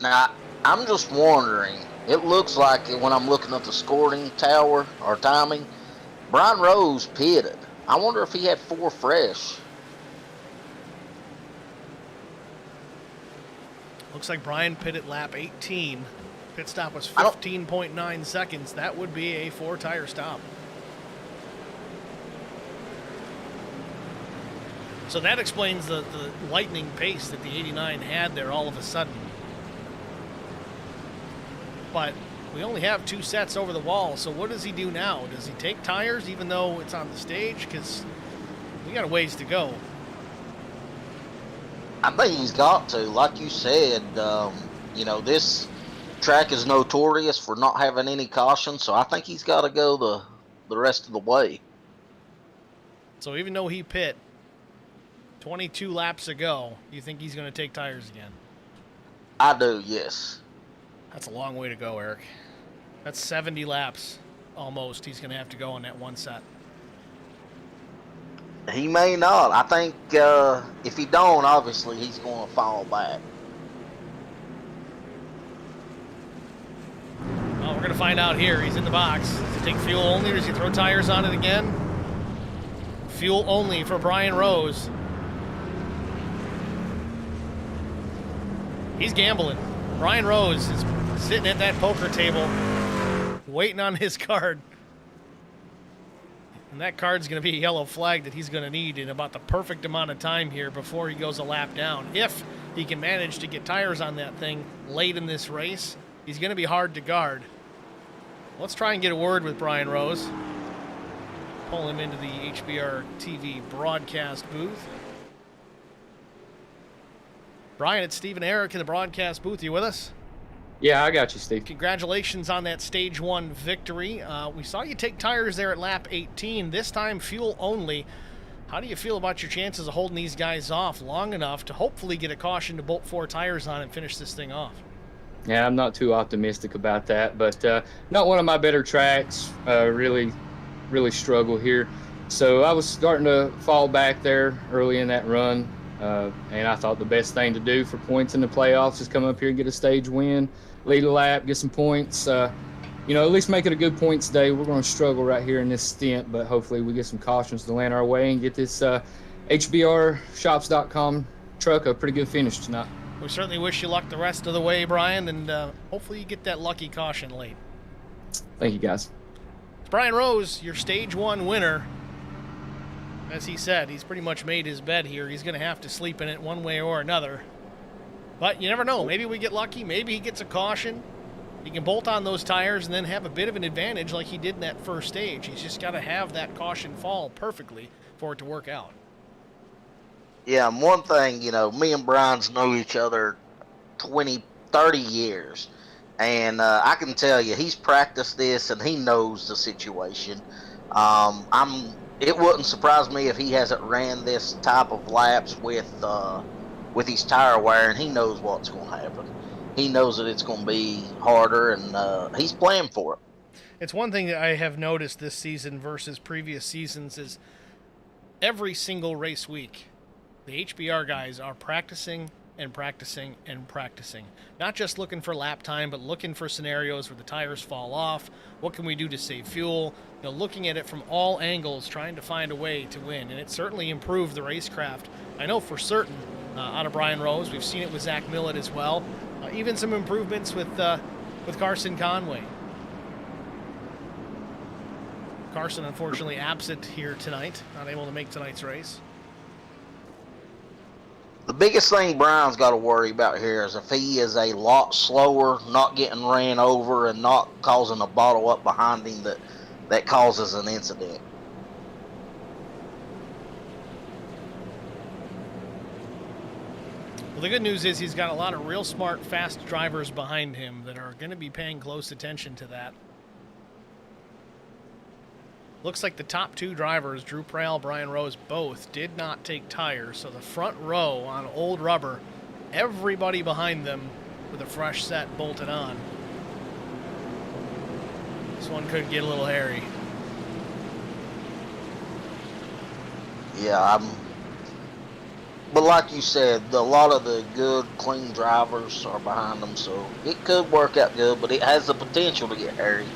Now, I'm just wondering, it looks like when I'm looking at the scoring tower or timing, Brian Rose pitted. I wonder if he had 4 fresh. Looks like Brian pitted lap 18. Pit stop was 15.9 seconds. That would be a 4-tire stop. So that explains the lightning pace that the 89 had there all of a sudden. But we only have 2 sets over the wall, so what does he do now? Does he take tires even though it's on the stage? Because we got a ways to go. I think he's got to. Like you said, you know, this track is notorious for not having any caution, so I think he's got to go the rest of the way. So even though he pit 22 laps ago, you think he's going to take tires again? I do, yes. That's a long way to go, Eric. That's 70 laps almost he's going to have to go on that one set. He may not. I think if he don't, obviously he's going to fall back. Well, we're going to find out here. He's in the box. Does he take fuel only or does he throw tires on it again? Fuel only for Brian Rose. He's gambling. Brian Rose is sitting at that poker table waiting on his card. And that card's going to be a yellow flag that he's going to need in about the perfect amount of time here before he goes a lap down. If he can manage to get tires on that thing late in this race, he's going to be hard to guard. Let's try and get a word with Brian Rose. Pull him into the HBR TV broadcast booth. Brian, it's Steve and Eric in the broadcast booth. You with us? Yeah, I got you, Steve. Congratulations on that Stage 1 victory. We saw you take tires there at lap 18, this time fuel only. How do you feel about your chances of holding these guys off long enough to hopefully get a caution to bolt 4 tires on and finish this thing off? Yeah, I'm not too optimistic about that, but not one of my better tracks. Really struggle here. So I was starting to fall back there early in that run. And I thought the best thing to do for points in the playoffs is come up here and get a stage win, lead a lap, get some points. You know, at least make it a good points day. We're going to struggle right here in this stint, but hopefully we get some cautions to land our way and get this HBRshops.com truck a pretty good finish tonight. We certainly wish you luck the rest of the way, Brian, and hopefully you get that lucky caution late. Thank you, guys. It's Brian Rose, your Stage 1 winner. As he said, he's pretty much made his bed here. He's going to have to sleep in it one way or another. But you never know. Maybe we get lucky. Maybe he gets a caution. He can bolt on those tires and then have a bit of an advantage like he did in that first stage. He's just got to have that caution fall perfectly for it to work out. Yeah, and one thing, you know, me and Brian's know each other 20, 30 years. And I can tell you, he's practiced this and he knows the situation. It wouldn't surprise me if he hasn't ran this type of laps with his tire wear, and he knows what's going to happen. He knows that it's going to be harder, and he's playing for it. It's one thing that I have noticed this season versus previous seasons is every single race week, the HBR guys are practicing and practicing and practicing. Not just looking for lap time, but looking for scenarios where the tires fall off. What can we do to save fuel? You know, looking at it from all angles, trying to find a way to win. And it certainly improved the racecraft. I know for certain out of Brian Rose. We've seen it with Zach Millett as well. Even some improvements with Carson Conway. Carson, unfortunately, absent here tonight, not able to make tonight's race. The biggest thing Brian's got to worry about here is if he is a lot slower, not getting ran over, and not causing a bottle up behind him that causes an incident. Well, the good news is he's got a lot of real smart, fast drivers behind him that are going to be paying close attention to that. Looks like the top two drivers, Drew Prale, Brian Rose, both did not take tires. So the front row on old rubber, everybody behind them with a fresh set bolted on. This one could get a little hairy. Yeah, but like you said, a lot of the good, clean drivers are behind them, so it could work out good, but it has the potential to get hairy.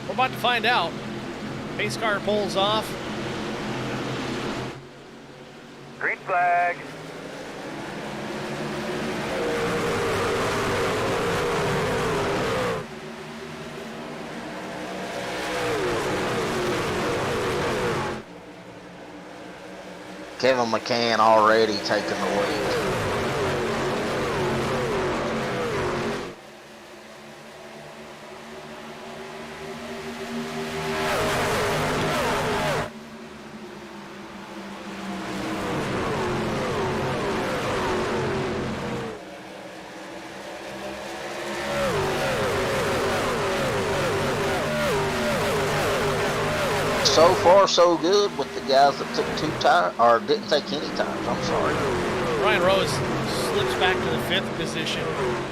We're about to find out. Pace car pulls off. Green flag. Kevin McCann already taking the lead. So far, so good with the guys that took 2 tires, or didn't take any tires, I'm sorry. Brian Rose slips back to the 5th position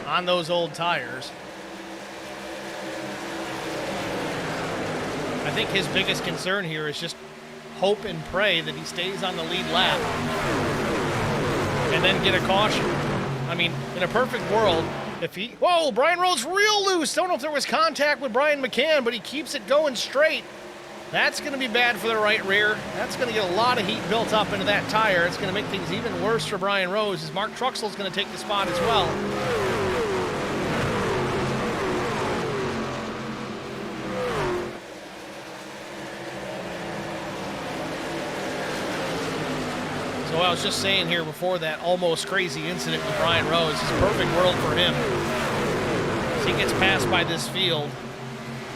on those old tires. I think his biggest concern here is just hope and pray that he stays on the lead lap and then get a caution. I mean, in a perfect world, if he... Whoa, Brian Rose real loose. Don't know if there was contact with Brian McCann, but he keeps it going straight. That's going to be bad for the right rear. That's going to get a lot of heat built up into that tire. It's going to make things even worse for Brian Rose, as Mark Truxell's going to take the spot as well. So I was just saying here before that almost crazy incident with Brian Rose, it's a perfect world for him. As he gets passed by this field,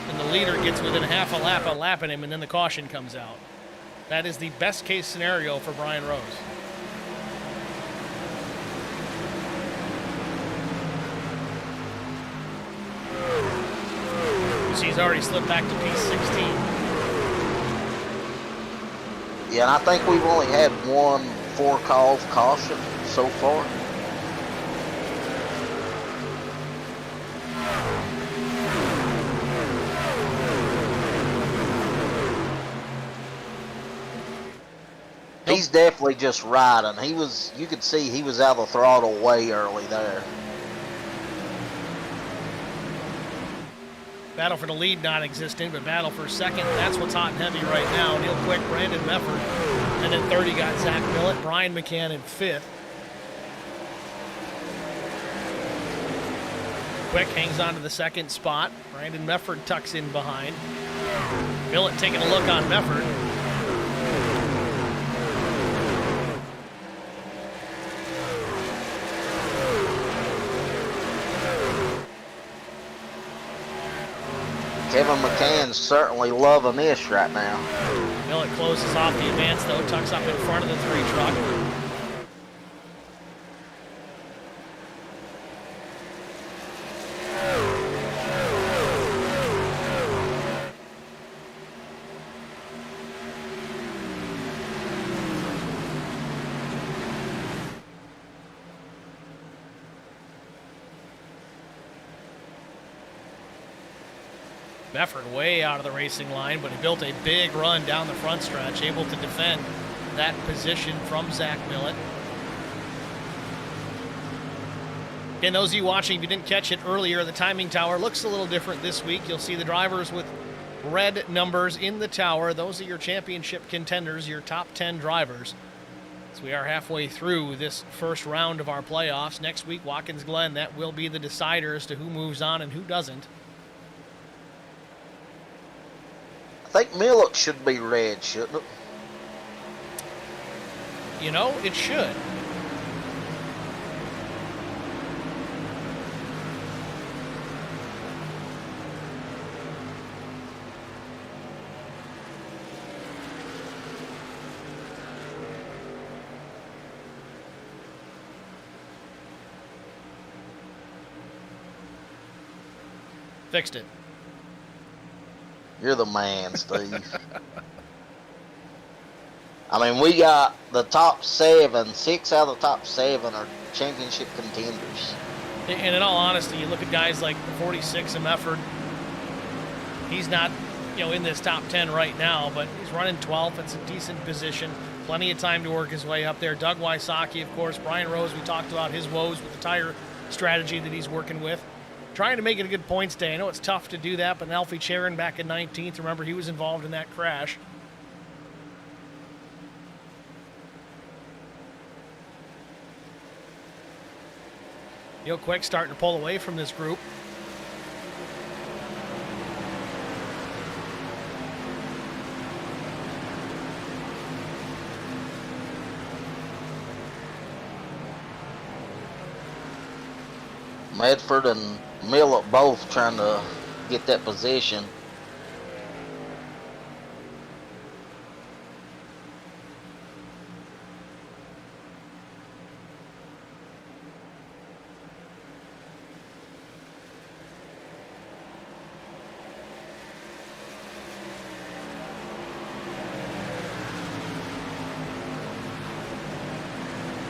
and the leader gets within half a lap of lapping him, and then the caution comes out. That is the best case scenario for Brian Rose. You see he's already slipped back to P16. Yeah, and I think we've only had 1 4-call caution so far. He's definitely just riding. You could see he was out of the throttle way early there. Battle for the lead non-existent, but battle for second, that's what's hot and heavy right now. Neil Quick, Brandon Mefford, and then 30 got Zach Millett, Brian McCann in 5th. Quick hangs on to the 2nd spot. Brandon Mefford tucks in behind. Millett taking a look on Mefford. Kevin McCann's certainly loving this right now. Millett closes off the advance, though, tucks up in front of the 3 truck. Mefford way out of the racing line, but he built a big run down the front stretch, able to defend that position from Zach Millett. Again, those of you watching, if you didn't catch it earlier, the timing tower looks a little different this week. You'll see the drivers with red numbers in the tower. Those are your championship contenders, your top 10 drivers. So we are halfway through this first round of our playoffs. Next week, Watkins Glen, that will be the decider as to who moves on and who doesn't. I think Millett should be red, shouldn't it? You know, it should. Fixed it. You're the man, Steve. I mean, we got the top 7. 6 out of the top 7 are championship contenders. And in all honesty, you look at guys like the 46 of Mefford. He's not, in this top 10 right now, but he's running 12th. It's a decent position. Plenty of time to work his way up there. Doug Wysocki, of course. Brian Rose, we talked about his woes with the tire strategy that he's working with. Trying to make it a good points day. I know it's tough to do that, but Alfie Charon back in 19th. Remember, he was involved in that crash. Neil Quick starting to pull away from this group. Medford and Millett both trying to get that position.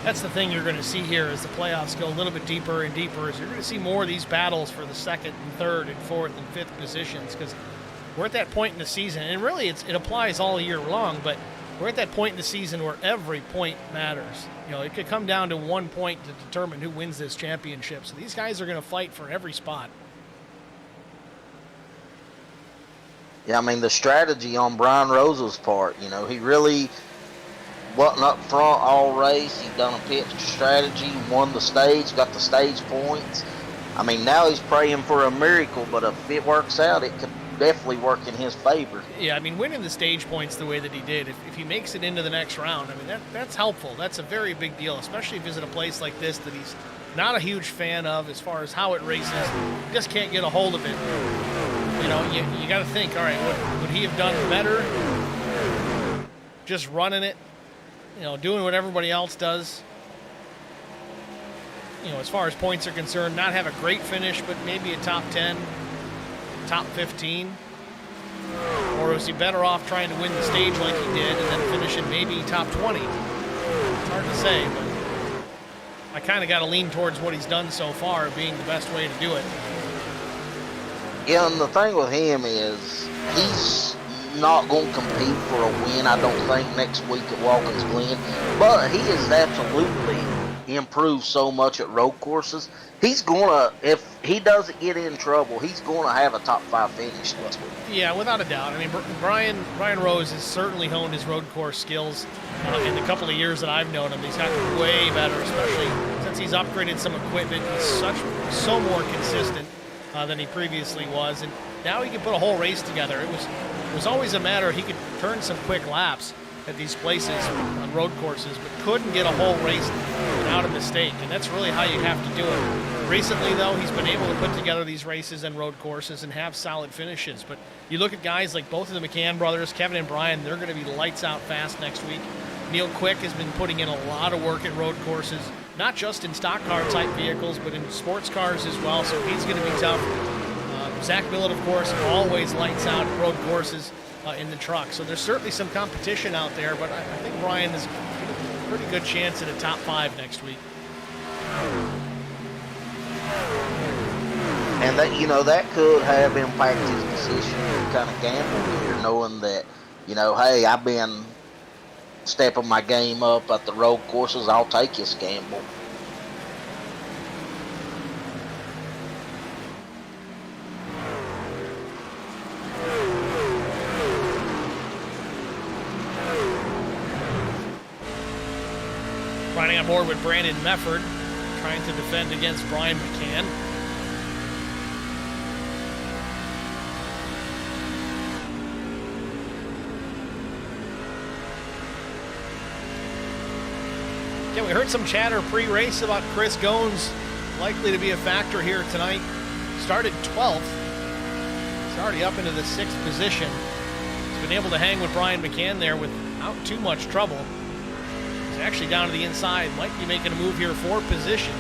That's the thing you're going to see here as the playoffs go a little bit deeper and deeper, is you're going to see more of these battles for the second and third and fourth and fifth positions, because we're at that point in the season, and really it applies all year long, but we're at that point in the season where every point matters. It could come down to 1 point to determine who wins this championship. So these guys are going to fight for every spot. Yeah, I mean, the strategy on Brian Rose's part, he really wasn't up front all race. He done a pit strategy, won the stage, got the stage points. I mean, now he's praying for a miracle, but if it works out, it could definitely work in his favor. Yeah, I mean, winning the stage points the way that he did, if he makes it into the next round, I mean, that's helpful. That's a very big deal, especially if he's at a place like this that he's not a huge fan of as far as how it races. He just can't get a hold of it. You got to think, all right, would he have done better just running it? Doing what everybody else does. As far as points are concerned, not have a great finish, but maybe a top 10, top 15. Or was he better off trying to win the stage like he did and then finishing maybe top 20? It's hard to say, but I kind of got to lean towards what he's done so far being the best way to do it. Yeah, and the thing with him is he's not going to compete for a win, I don't think, next week at Watkins Glen. But he has absolutely improved so much at road courses. He's going to, if he doesn't get in trouble, he's going to have a top 5 finish next week. Yeah, without a doubt. I mean, Brian Rose has certainly honed his road course skills in the couple of years that I've known him. He's gotten way better, especially since he's upgraded some equipment. He's so more consistent than he previously was, and now he can put a whole race together. It was always a matter he could turn some quick laps at these places on road courses, but couldn't get a whole race without a mistake, and that's really how you have to do it. Recently, though, he's been able to put together these races and road courses and have solid finishes, but you look at guys like both of the McCann brothers, Kevin and Brian, they're going to be lights out fast next week. Neil Quick has been putting in a lot of work at road courses, not just in stock car type vehicles, but in sports cars as well, so he's going to be tough. Zach Millett, of course, always lights out road courses in the truck. So there's certainly some competition out there, but I think Brian has a pretty good chance at a top 5 next week. And that, that could have impacted his decision to kind of gamble here, knowing that, hey, I've been stepping my game up at the road courses. I'll take this gamble. Riding on board with Brandon Mefford, trying to defend against Brian McCann. Yeah, we heard some chatter pre-race about Chris Goins likely to be a factor here tonight. Started 12th. He's already up into the 6th position. He's been able to hang with Brian McCann there without too much trouble. He's actually down to the inside. Might be making a move here for position.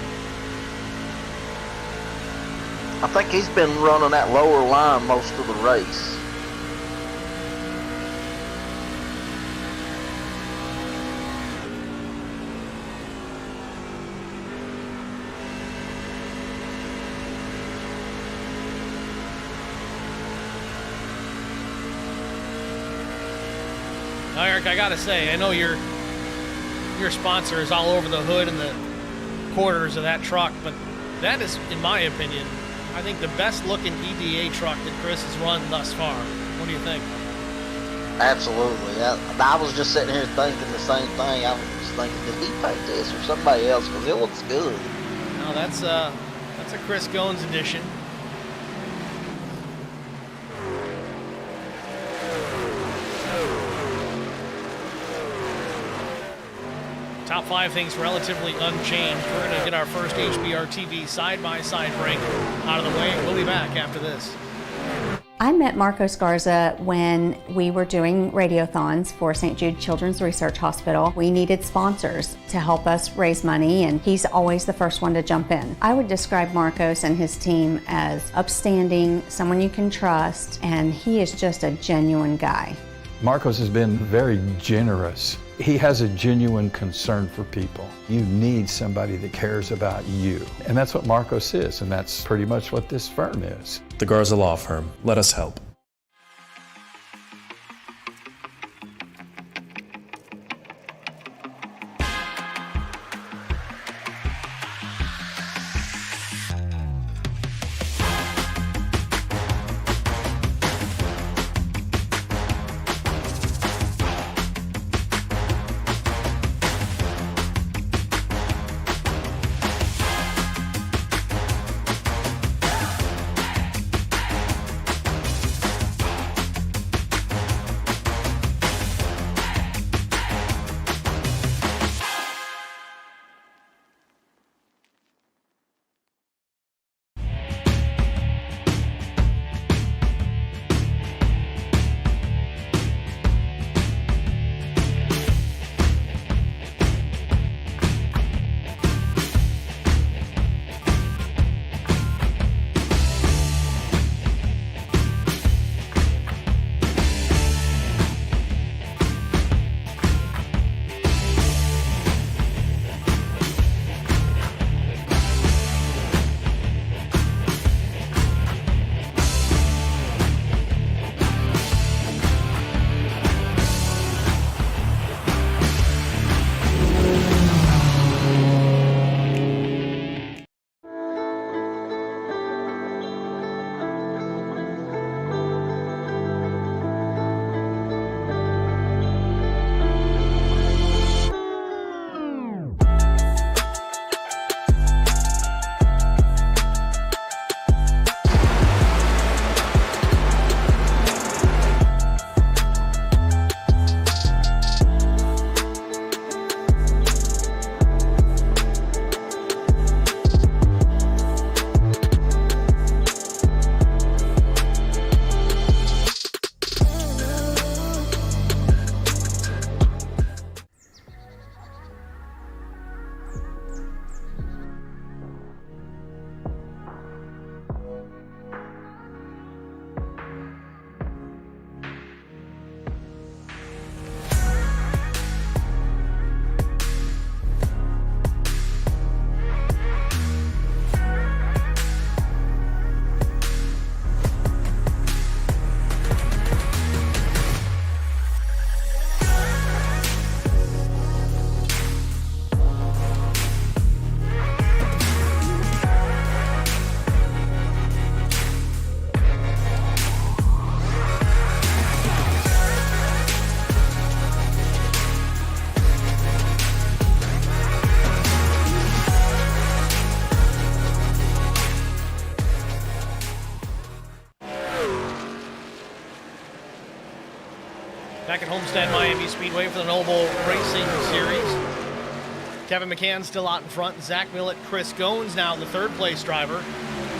I think he's been running that lower line most of the race. Now, Eric, I gotta say, I know your sponsor is all over the hood and the quarters of that truck, but that is, in my opinion, I think the best looking EDA truck that Chris has run thus far. What do you think? Absolutely. I was just sitting here thinking the same thing. I was thinking, did he paint this or somebody else? Because it looks good. No, that's a Chris Goins edition. Top 5 things relatively unchanged. We're going to get our first HBR TV side-by-side break out of the way. We'll be back after this. I met Marcos Garza when we were doing radiothons for St. Jude Children's Research Hospital. We needed sponsors to help us raise money, and he's always the first one to jump in. I would describe Marcos and his team as upstanding, someone you can trust, and he is just a genuine guy. Marcos has been very generous. He has a genuine concern for people. You need somebody that cares about you. And that's what Marcos is, and that's pretty much what this firm is. The Garza Law Firm. Let us help. back at Homestead Miami Speedway for the Noble Racing Series. Kevin McCann still out in front. Zach Millett, Chris Goins now the third place driver.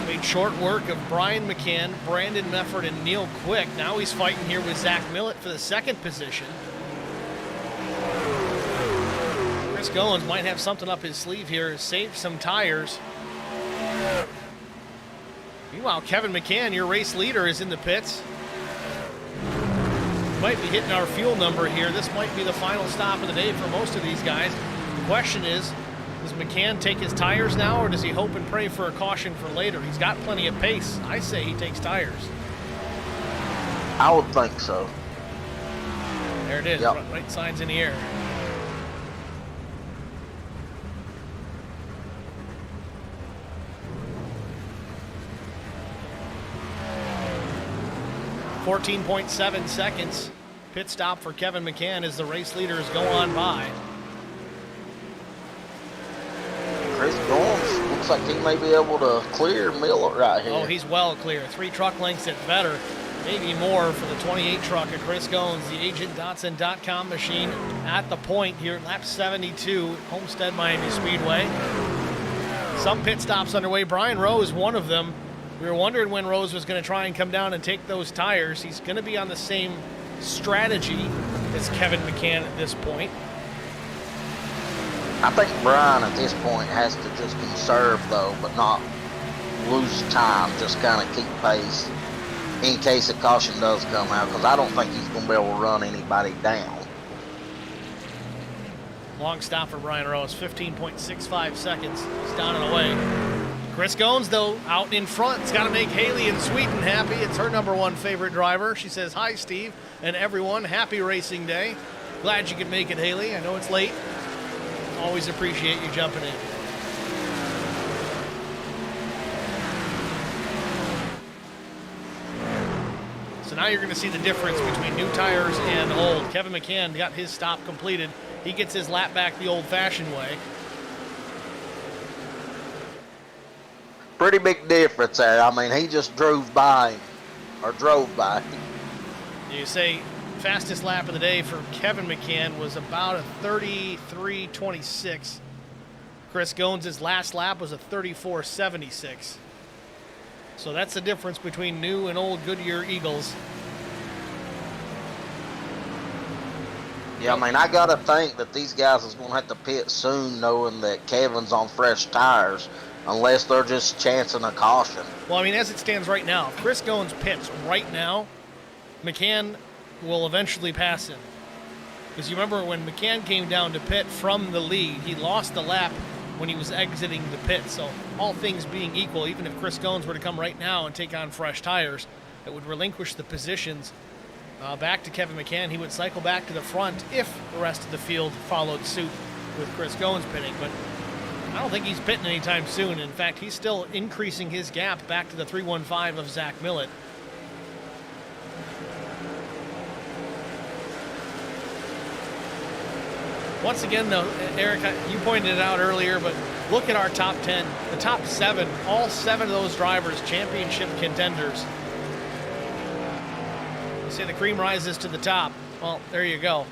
Made short work of Brian McCann, Brandon Mefford, and Neil Quick. Now he's fighting here with Zach Millett for the second position. Chris Goins might have something up his sleeve here, save some tires. Meanwhile, Kevin McCann, your race leader, is in the pits. Might be hitting our fuel number here. This might be the final stop of the day for most of these guys. The question is, does McCann take his tires now, or does he hope and pray for a caution for later? He's got plenty of pace. I say he takes tires. I would think so. There it is, yep. Right sign's in the air. .7 seconds. Pit stop for Kevin McCann as the race leaders go on by. Chris Goins looks like he may be able to clear Millett right here. Oh, he's well clear. 3 truck lengths at better, maybe more for the 28 truck of Chris Goins, the agentdotson.com machine at the point here, lap 72, Homestead Miami Speedway. Some pit stops underway. Brian Rowe is one of them. We were wondering when Rose was going to try and come down and take those tires. He's going to be on the same strategy as Kevin McCann at this point. I think Brian at this point has to just conserve though, but not lose time, just kind of keep pace in case a caution does come out, because I don't think he's going to be able to run anybody down. Long stop for Brian Rose, 15.65 seconds. He's down and away. Chris Goins, though, out in front. It's got to make Haley in Sweden happy. It's her #1 favorite driver. She says, hi, Steve, and everyone. Happy racing day. Glad you could make it, Haley. I know it's late. Always appreciate you jumping in. So now you're going to see the difference between new tires and old. Kevin McCann got his stop completed. He gets his lap back the old-fashioned way. Pretty big difference there. I mean, he just drove by him. You say fastest lap of the day for Kevin McCann was about a 33:26. Chris Goins' last lap was a 34:76. So that's the difference between new and old Goodyear Eagles. Yeah, I mean, I got to think that these guys is going to have to pit soon, knowing that Kevin's on fresh tires, unless they're just chancing a caution. Well, I mean, as it stands right now, if Chris Goins pits right now, McCann will eventually pass him. Because you remember when McCann came down to pit from the lead, he lost the lap when he was exiting the pit. So all things being equal, even if Chris Goins were to come right now and take on fresh tires, it would relinquish the positions back to Kevin McCann. He would cycle back to the front if the rest of the field followed suit with Chris Goins pitting. But I don't think he's pitting anytime soon. In fact, he's still increasing his gap back to the 315 of Zach Millett. Once again, though, Eric, you pointed it out earlier, but look at our top 10. The top 7, all 7 of those drivers, championship contenders. You say the cream rises to the top. Well, there you go.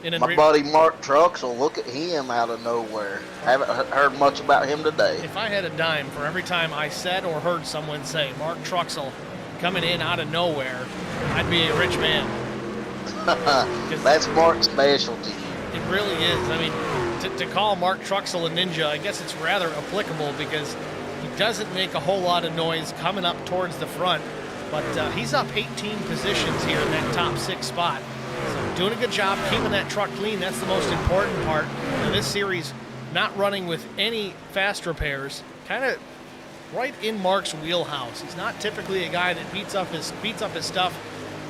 My buddy Mark Truxell, look at him out of nowhere. Haven't heard much about him today. If I had a dime for every time I said or heard someone say Mark Truxell coming in out of nowhere, I'd be a rich man. That's Mark's specialty. It really is. I mean, to call Mark Truxell a ninja, I guess it's rather applicable because he doesn't make a whole lot of noise coming up towards the front, but he's up 18 positions here in that top 6 spot. So doing a good job keeping that truck clean. That's the most important part. Now, this series not running with any fast repairs, kind of right in Mark's wheelhouse. He's not typically a guy that beats up his stuff,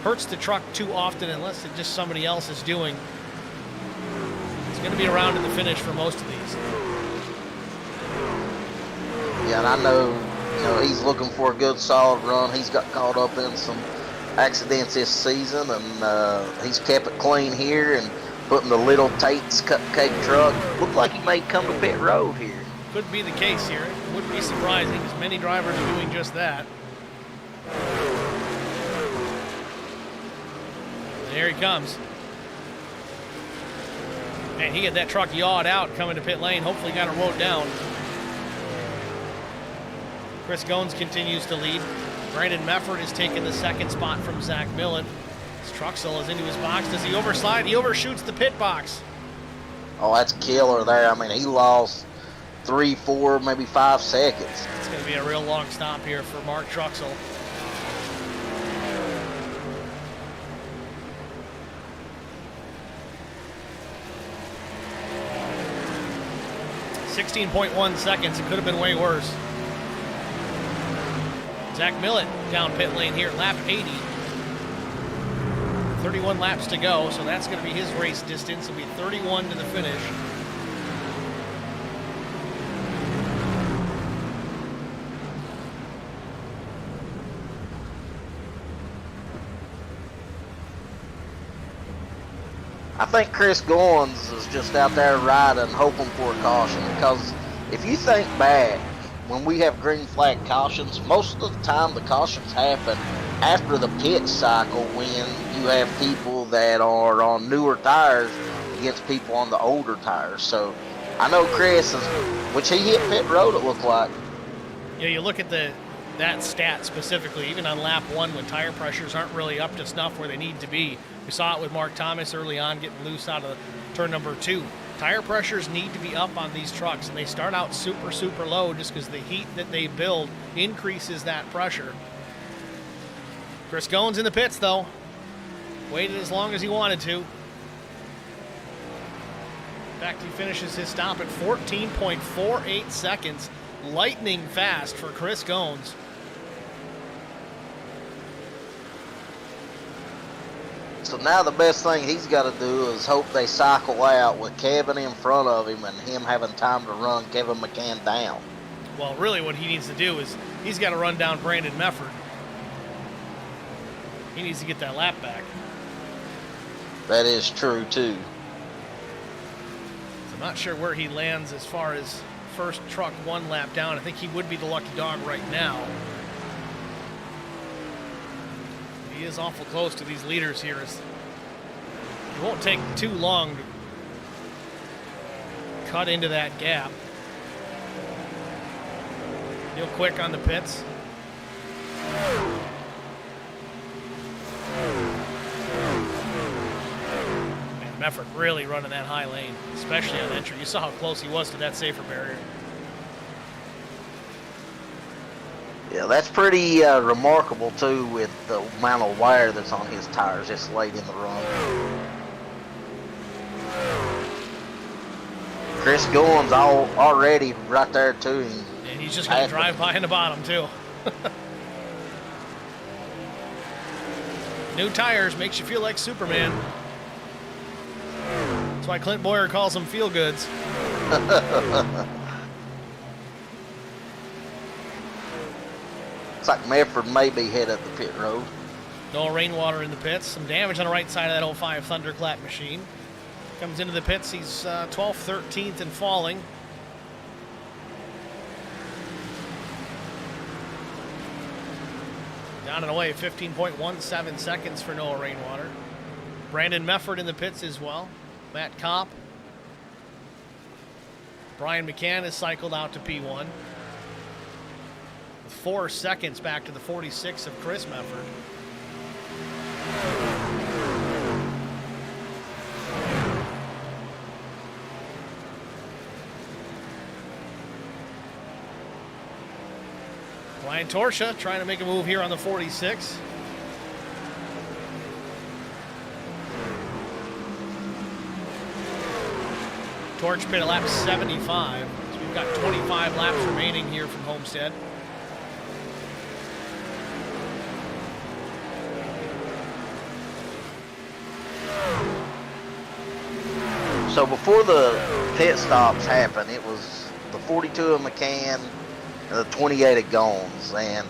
hurts the truck too often unless it's just somebody else is doing. It's going to be around in the finish for most of these. Yeah, and I know, he's looking for a good solid run. He's got caught up in some accidents this season, and he's kept it clean here and putting the little Tate's cupcake truck. Looked like he may come to pit road here. Could be the case here. It wouldn't be surprising because many drivers are doing just that. There he comes. Man, he had that truck yawed out coming to pit lane. Hopefully got it rode down. Chris Goins continues to lead. Brandon Mefford is taking the second spot from Zach Millen. Truxell is into his box. Does he overslide? He overshoots the pit box. Oh, that's killer there. I mean, he lost 3, 4, maybe 5 seconds. It's going to be a real long stop here for Mark Truxell. .1 seconds. It could have been way worse. Zach Millen down pit lane here, lap 80. 31 laps to go, so that's going to be his race distance. It'll be 31 to the finish. I think Chris Goins is just out there riding, hoping for a caution, because if you think back, when we have green flag cautions, most of the time the cautions happen after the pit cycle when you have people that are on newer tires against people on the older tires. So I know Chris is, which he hit pit road, it looked like. Yeah, you look at that stat specifically, even on lap 1 when tire pressures aren't really up to snuff where they need to be. We saw it with Mark Thomas early on getting loose out of turn number 2. Tire pressures need to be up on these trucks, and they start out super, super low just because the heat that they build increases that pressure. Chris Goins in the pits, though. Waited as long as he wanted to. In fact, he finishes his stop at 14.48 seconds. Lightning fast for Chris Goins. So now the best thing he's got to do is hope they cycle out with Kevin in front of him and him having time to run Kevin McCann down. Well, really what he needs to do is he's got to run down Brandon Mefford. He needs to get that lap back. That is true, too. I'm not sure where he lands as far as first truck 1 lap down. I think he would be the lucky dog right now. He is awful close to these leaders here. It won't take too long to cut into that gap. Real quick on the pits. Man, Mefford really running that high lane, especially on entry. You saw how close he was to that safer barrier. Yeah, that's pretty remarkable, too, with the amount of wear that's on his tires this late in the run. Chris Goins already right there, too. And he's just going to drive by in the bottom, too. New tires makes you feel like Superman. That's why Clint Boyer calls them feel-goods. Looks like Mefford may be headed up the pit road. No rainwater in the pits. Some damage on the right side of that 05 Thunderclap machine. Comes into the pits. He's 12th, 13th, and falling. Down and away, 15.17 seconds for Noah Rainwater. Brandon Mefford in the pits as well. Matt Kopp. Brian McCann is cycled out to P1. 4 seconds back to the 46 of Chris Mefford. Ryan Torsha trying to make a move here on the 46. Torch pit at lap 75. So we've got 25 laps remaining here from Homestead. So before the pit stops happened, it was the 42 of McCann and the 28 of Goins. And,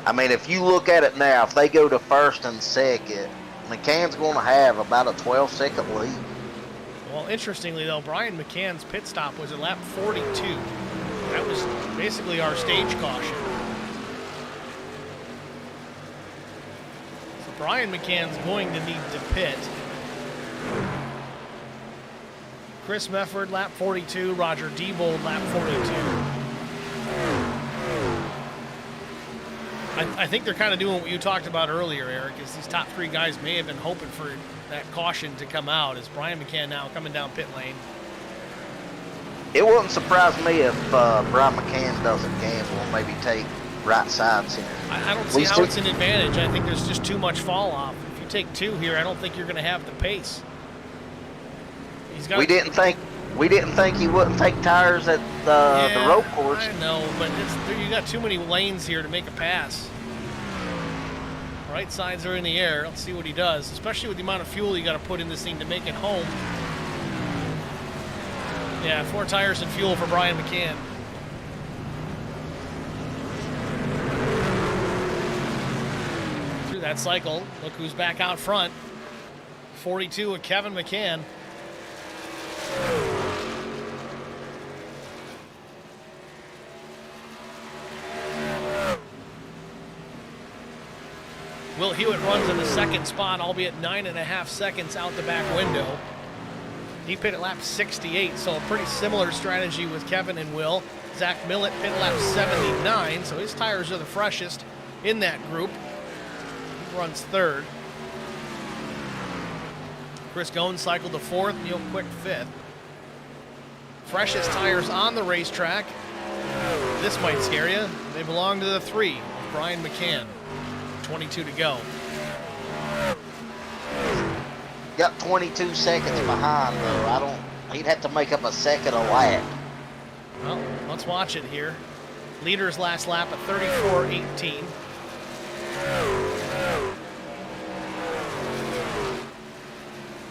I mean, if you look at it now, if they go to first and second, McCann's going to have about a 12-second lead. Well, interestingly, though, Brian McCann's pit stop was at lap 42. That was basically our stage caution. So Brian McCann's going to need to pit. Chris Mefford, lap 42. Roger Diebold, lap 42. I think they're kind of doing what you talked about earlier, Eric, is these top three guys may have been hoping for that caution to come out as Brian McCann now coming down pit lane. It wouldn't surprise me if Brian McCann doesn't gamble and maybe take right sides here. I don't see how it's an advantage. I think there's just too much fall off. If you take two here, I don't think you're going to have the pace. We didn't think he wouldn't take tires at the road course. I know, but you got too many lanes here to make a pass. Right sides are in the air. Let's see what he does, especially with the amount of fuel you got to put in this thing to make it home. Yeah, 4 tires and fuel for Brian McCann. Through that cycle, look who's back out front. 42 with Kevin McCann. Will Hewitt runs in the second spot, albeit 9.5 seconds out the back window. He pit at lap 68, so a pretty similar strategy with Kevin and Will. Zach Millett pit lap 79, so his tires are the freshest in that group. He runs third. Chris Goins cycled to fourth, Neil Quick fifth. Freshest tires on the racetrack. This might scare you. They belong to the 3, Brian McCann. 22 to go. Got 22 seconds behind though. He'd have to make up a second a lap. Well, let's watch it here. Leader's last lap at 34.18.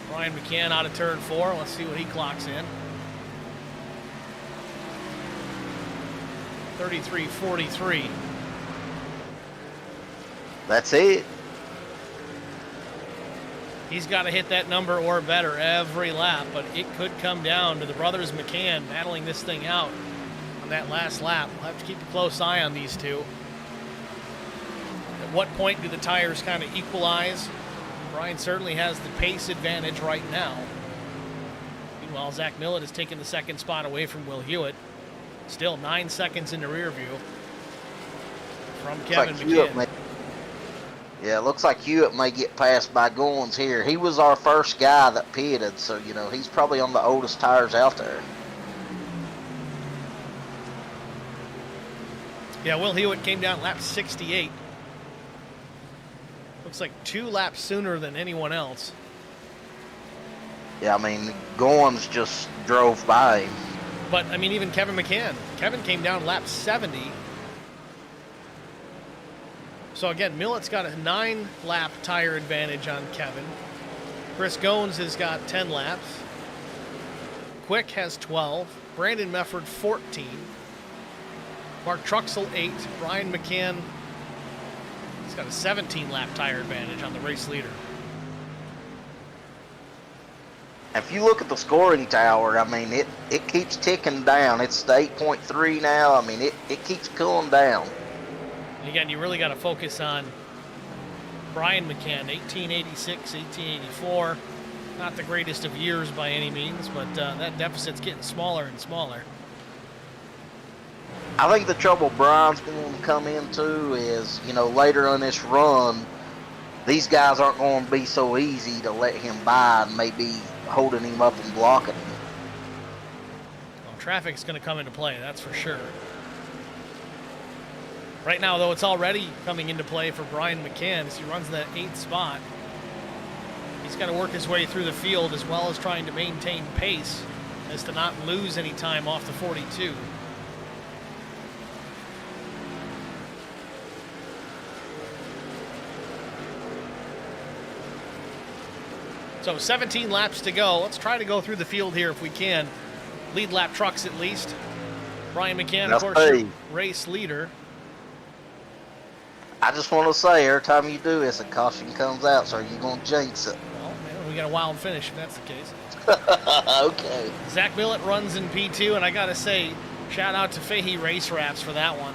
Brian McCann out of turn 4. Let's see what he clocks in. 33.43. That's it. He's got to hit that number or better every lap, but it could come down to the brothers McCann battling this thing out on that last lap. We'll have to keep a close eye on these two. At what point do the tires kind of equalize? Brian certainly has the pace advantage right now. Meanwhile, Zach Millett has taken the second spot away from Will Hewitt. Still 9 seconds in the rear view from Kevin McCann. Yeah, it looks like Hewitt may get passed by Goins here. He was our first guy that pitted, so, he's probably on the oldest tires out there. Yeah, Will Hewitt came down lap 68. Looks like 2 laps sooner than anyone else. Yeah, Goins just drove by him. But, even Kevin McCann. Kevin came down lap 70. So again, Millett's got a 9-lap tire advantage on Kevin. Chris Goins has got 10 laps. Quick has 12. Brandon Mefford 14. Mark Truxell 8. Brian McCann has got a 17-lap tire advantage on the race leader. If you look at the scoring tower, it keeps ticking down. It's the 8.3 now. It keeps cooling down. And again, you really got to focus on Brian McCann, 1886, 1884. Not the greatest of years by any means, but that deficit's getting smaller and smaller. I think the trouble Brian's going to come into is, later on this run, these guys aren't going to be so easy to let him by and maybe holding him up and blocking him. Well, traffic's going to come into play, that's for sure. Right now, though, it's already coming into play for Brian McCann as he runs that 8th spot. He's got to work his way through the field as well as trying to maintain pace as to not lose any time off the 42. So 17 laps to go. Let's try to go through the field here if we can. Lead lap trucks at least. Brian McCann, of course, race leader. I just want to say, every time you do this, a caution comes out, so you're going to jinx it. Well, man, we got a wild finish if that's the case. Okay. Zach Millett runs in P2, and I got to say, shout out to Fahey Race Wraps for that one.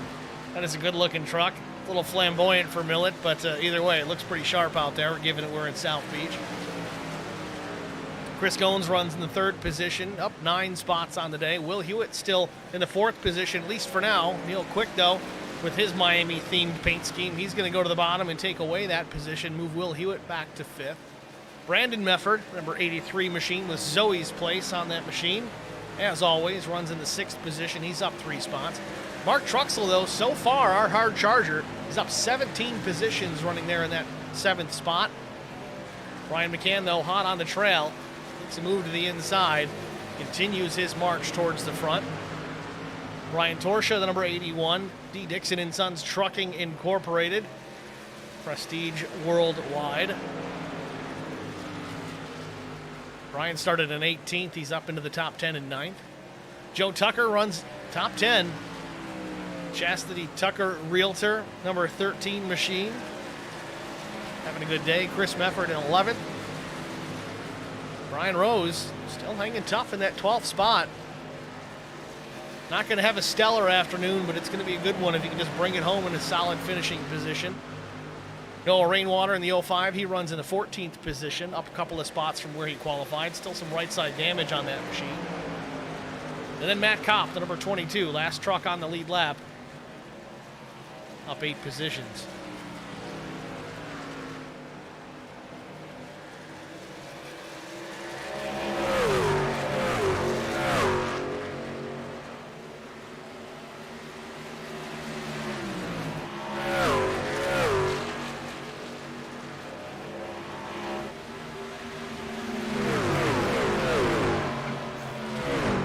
That is a good-looking truck. a little flamboyant for Millet, but either way, it looks pretty sharp out there, given that we're in South Beach. Chris Goins runs in the 3rd position, up 9 spots on the day. Will Hewitt still in the 4th position, at least for now. Neil Quick, though, with his Miami-themed paint scheme, he's going to go to the bottom and take away that position, move Will Hewitt back to 5th. Brandon Mefford, number 83 machine, with Zoe's place on that machine. As always, runs in the 6th position. He's up 3 spots. Mark Truxell, though, so far, our hard charger, is up 17 positions running there in that 7th spot. Brian McCann, though, hot on the trail. Makes a move to the inside. Continues his march towards the front. Brian Torsha, the number 81. D. Dixon & Sons Trucking Incorporated. Prestige Worldwide. Brian started in 18th. He's up into the top 10 in 9th. Joe Tucker runs top 10. Chastity Tucker Realtor, number 13 machine. Having a good day. Chris Mefford in 11th. Brian Rose still hanging tough in that 12th spot. Not going to have a stellar afternoon, but it's going to be a good one if he can just bring it home in a solid finishing position. Noah Rainwater in the 05, he runs in the 14th position, up a couple of spots from where he qualified. Still some right side damage on that machine. And then Matt Kopp, the number 22, last truck on the lead lap, up 8 positions.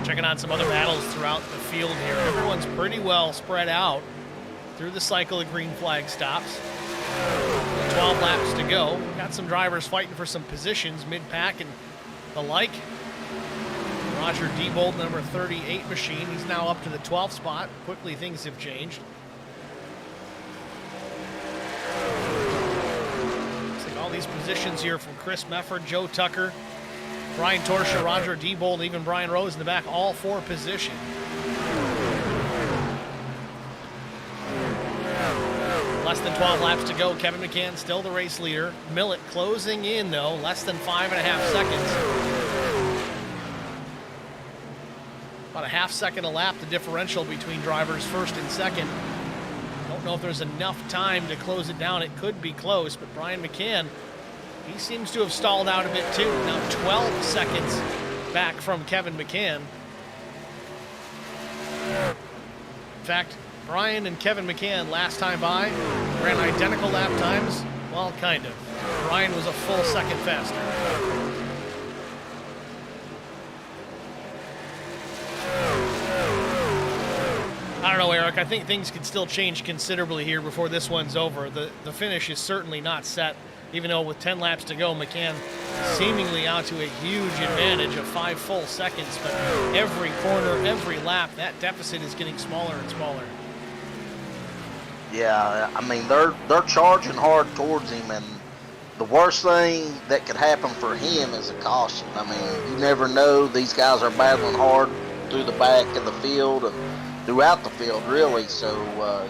Checking on some other battles throughout the field here. Everyone's pretty well spread out through the cycle of green flag stops. 12 laps to go. Got some drivers fighting for some positions mid-pack and the like. Roger Diebold, number 38 machine. He's now up to the 12th spot. Quickly things have changed. Looks like all these positions here from Chris Mefford, Joe Tucker, Brian Torsha, Roger Diebold, even Brian Rose in the back, all 4 position. Less than 12 laps to go. Kevin McCann still the race leader. Millet closing in, though, less than 5.5 seconds. About a half second a lap, the differential between drivers first and second. Don't know if there's enough time to close it down. It could be close, but Brian McCann, he seems to have stalled out a bit too. Now 12 seconds back from Kevin McCann. In fact, Brian and Kevin McCann last time by ran identical lap times. Well, kind of. Brian was a full second faster. I don't know, Eric. I think things could still change considerably here before this one's over. The finish is certainly not set. Even though with 10 laps to go, McCann seemingly out to a huge advantage of 5 full seconds. But every corner, every lap, that deficit is getting smaller and smaller. Yeah, I mean, they're charging hard towards him, and the worst thing that could happen for him is a caution. I mean, you never know. These guys are battling hard through the back of the field and throughout the field, really. So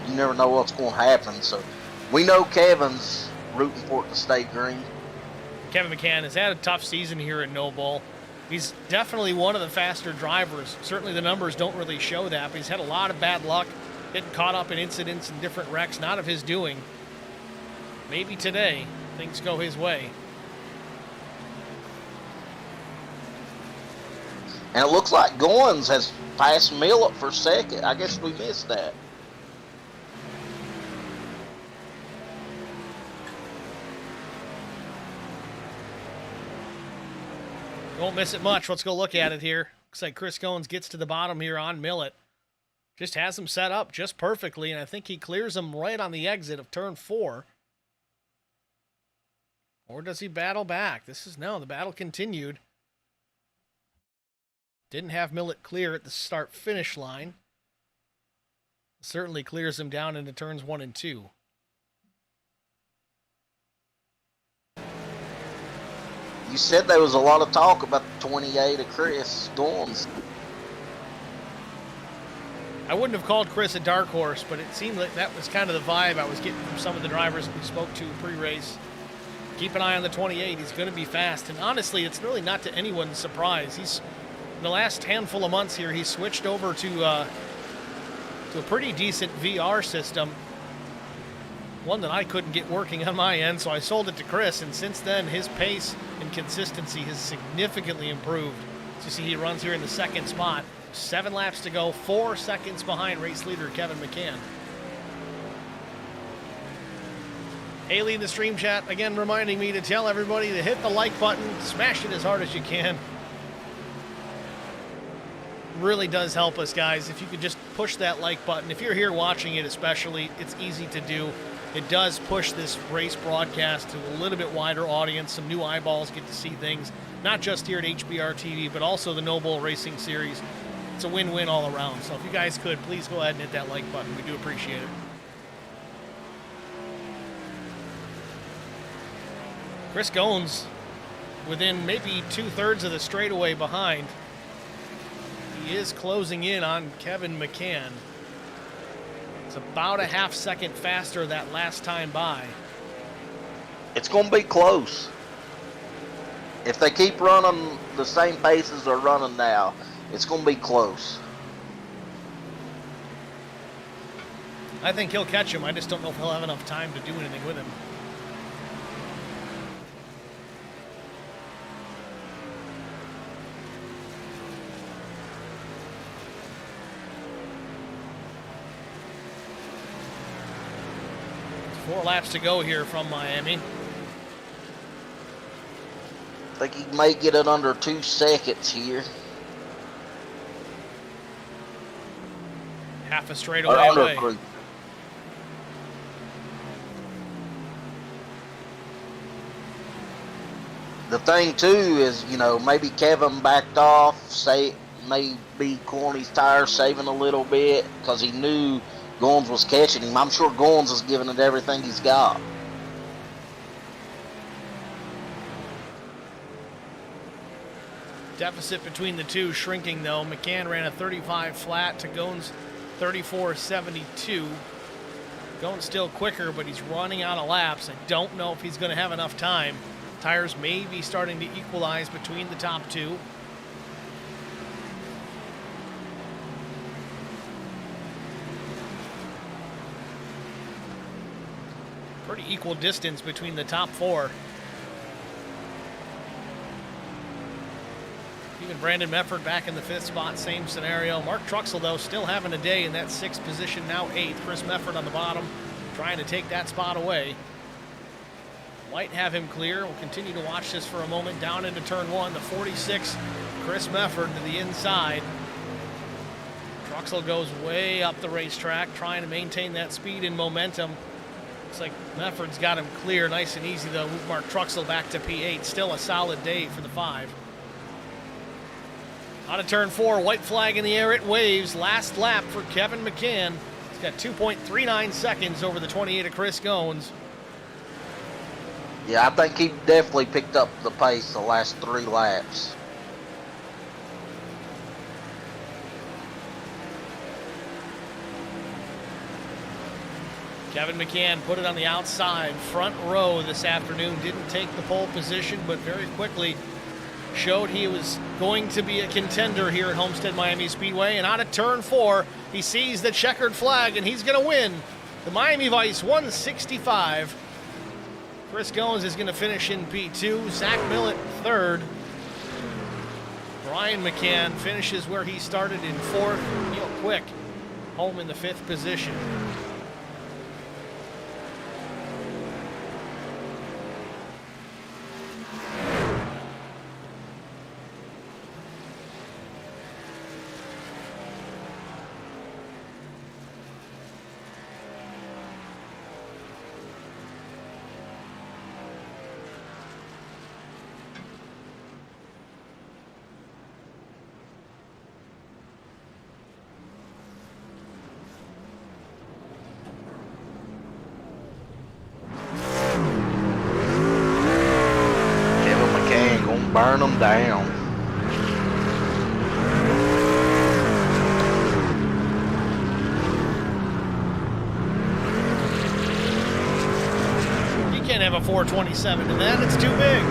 you never know what's going to happen. So we know Kevin's rooting for it to stay green. Kevin McCann has had a tough season here at Noble. He's definitely one of the faster drivers. Certainly the numbers don't really show that, but he's had a lot of bad luck, getting caught up in incidents and different wrecks, not of his doing. Maybe today things go his way. And it looks like Goins has passed Millet for second. I guess we missed that. Won't miss it much. Let's go look at it here. Looks like Chris Goins gets to the bottom here on Millet. Just has him set up just perfectly, and I think he clears him right on the exit of turn 4. Or does he battle back? The battle continued. Didn't have Millet clear at the start-finish line. Certainly clears him down into turns 1 and 2. You said there was a lot of talk about the 28 of Chris Goins. I wouldn't have called Chris a dark horse, but it seemed like that was kind of the vibe I was getting from some of the drivers we spoke to pre-race. Keep an eye on the 28. He's going to be fast. And honestly, it's really not to anyone's surprise. He's, in the last handful of months here, he's switched over to a pretty decent VR system. One that I couldn't get working on my end, so I sold it to Chris. And since then, his pace and consistency has significantly improved. So you see he runs here in the second spot. 7 laps to go, 4 seconds behind race leader Kevin McCann. Haley in the stream chat, again reminding me to tell everybody to hit the like button, smash it as hard as you can. Really does help us, guys. If you could just push that like button. If you're here watching it especially, it's easy to do. It does push this race broadcast to a little bit wider audience. Some new eyeballs get to see things, not just here at HBR TV, but also the No Bull Racing Series. It's a win-win all around. So if you guys could, please go ahead and hit that like button. We do appreciate it. Chris Goins within maybe 2/3 of the straightaway behind. He is closing in on Kevin McCann. It's about a half second faster that last time by. It's going to be close. If they keep running the same paces they're running now, it's going to be close. I think he'll catch him. I just don't know if he'll have enough time to do anything with him. It's 4 laps to go here from Miami. I think he may get it under 2 seconds here. Half a straightaway away. The thing too is, you know, maybe Kevin backed off, maybe cooling his tires, saving a little bit, because he knew Goins was catching him. I'm sure Goins is giving it everything he's got. Deficit between the two shrinking though. McCann ran a 35 flat to Goins 34.72. Goins still quicker, but he's running out of laps. I don't know if he's going to have enough time. Tires may be starting to equalize between the top two. Pretty equal distance between the top 4. Even Brandon Mefford back in the 5th spot, same scenario. Mark Truxell, though, still having a day in that 6th position, now 8th. Chris Mefford on the bottom, trying to take that spot away. Might have him clear. We'll continue to watch this for a moment. Down into turn 1, the 46, Chris Mefford to the inside. Truxell goes way up the racetrack, trying to maintain that speed and momentum. Looks like Mefford's got him clear. Nice and easy, though. Move Mark Truxell back to P8. Still a solid day for the 5. Out of turn 4, white flag in the air, it waves. Last lap for Kevin McCann. He's got 2.39 seconds over the 28 of Chris Goins. Yeah, I think he definitely picked up the pace the last 3 laps. Kevin McCann put it on the outside, front row this afternoon. Didn't take the pole position, but very quickly showed he was going to be a contender here at Homestead Miami Speedway. And out of turn 4, he sees the checkered flag, and he's going to win the Miami Vice 165. Chris Goins is going to finish in P2. Zach Millett 3rd. Brian McCann finishes where he started in 4th. Neil Quick home in the 5th position. Burn them down. have a 427, and then it's too big.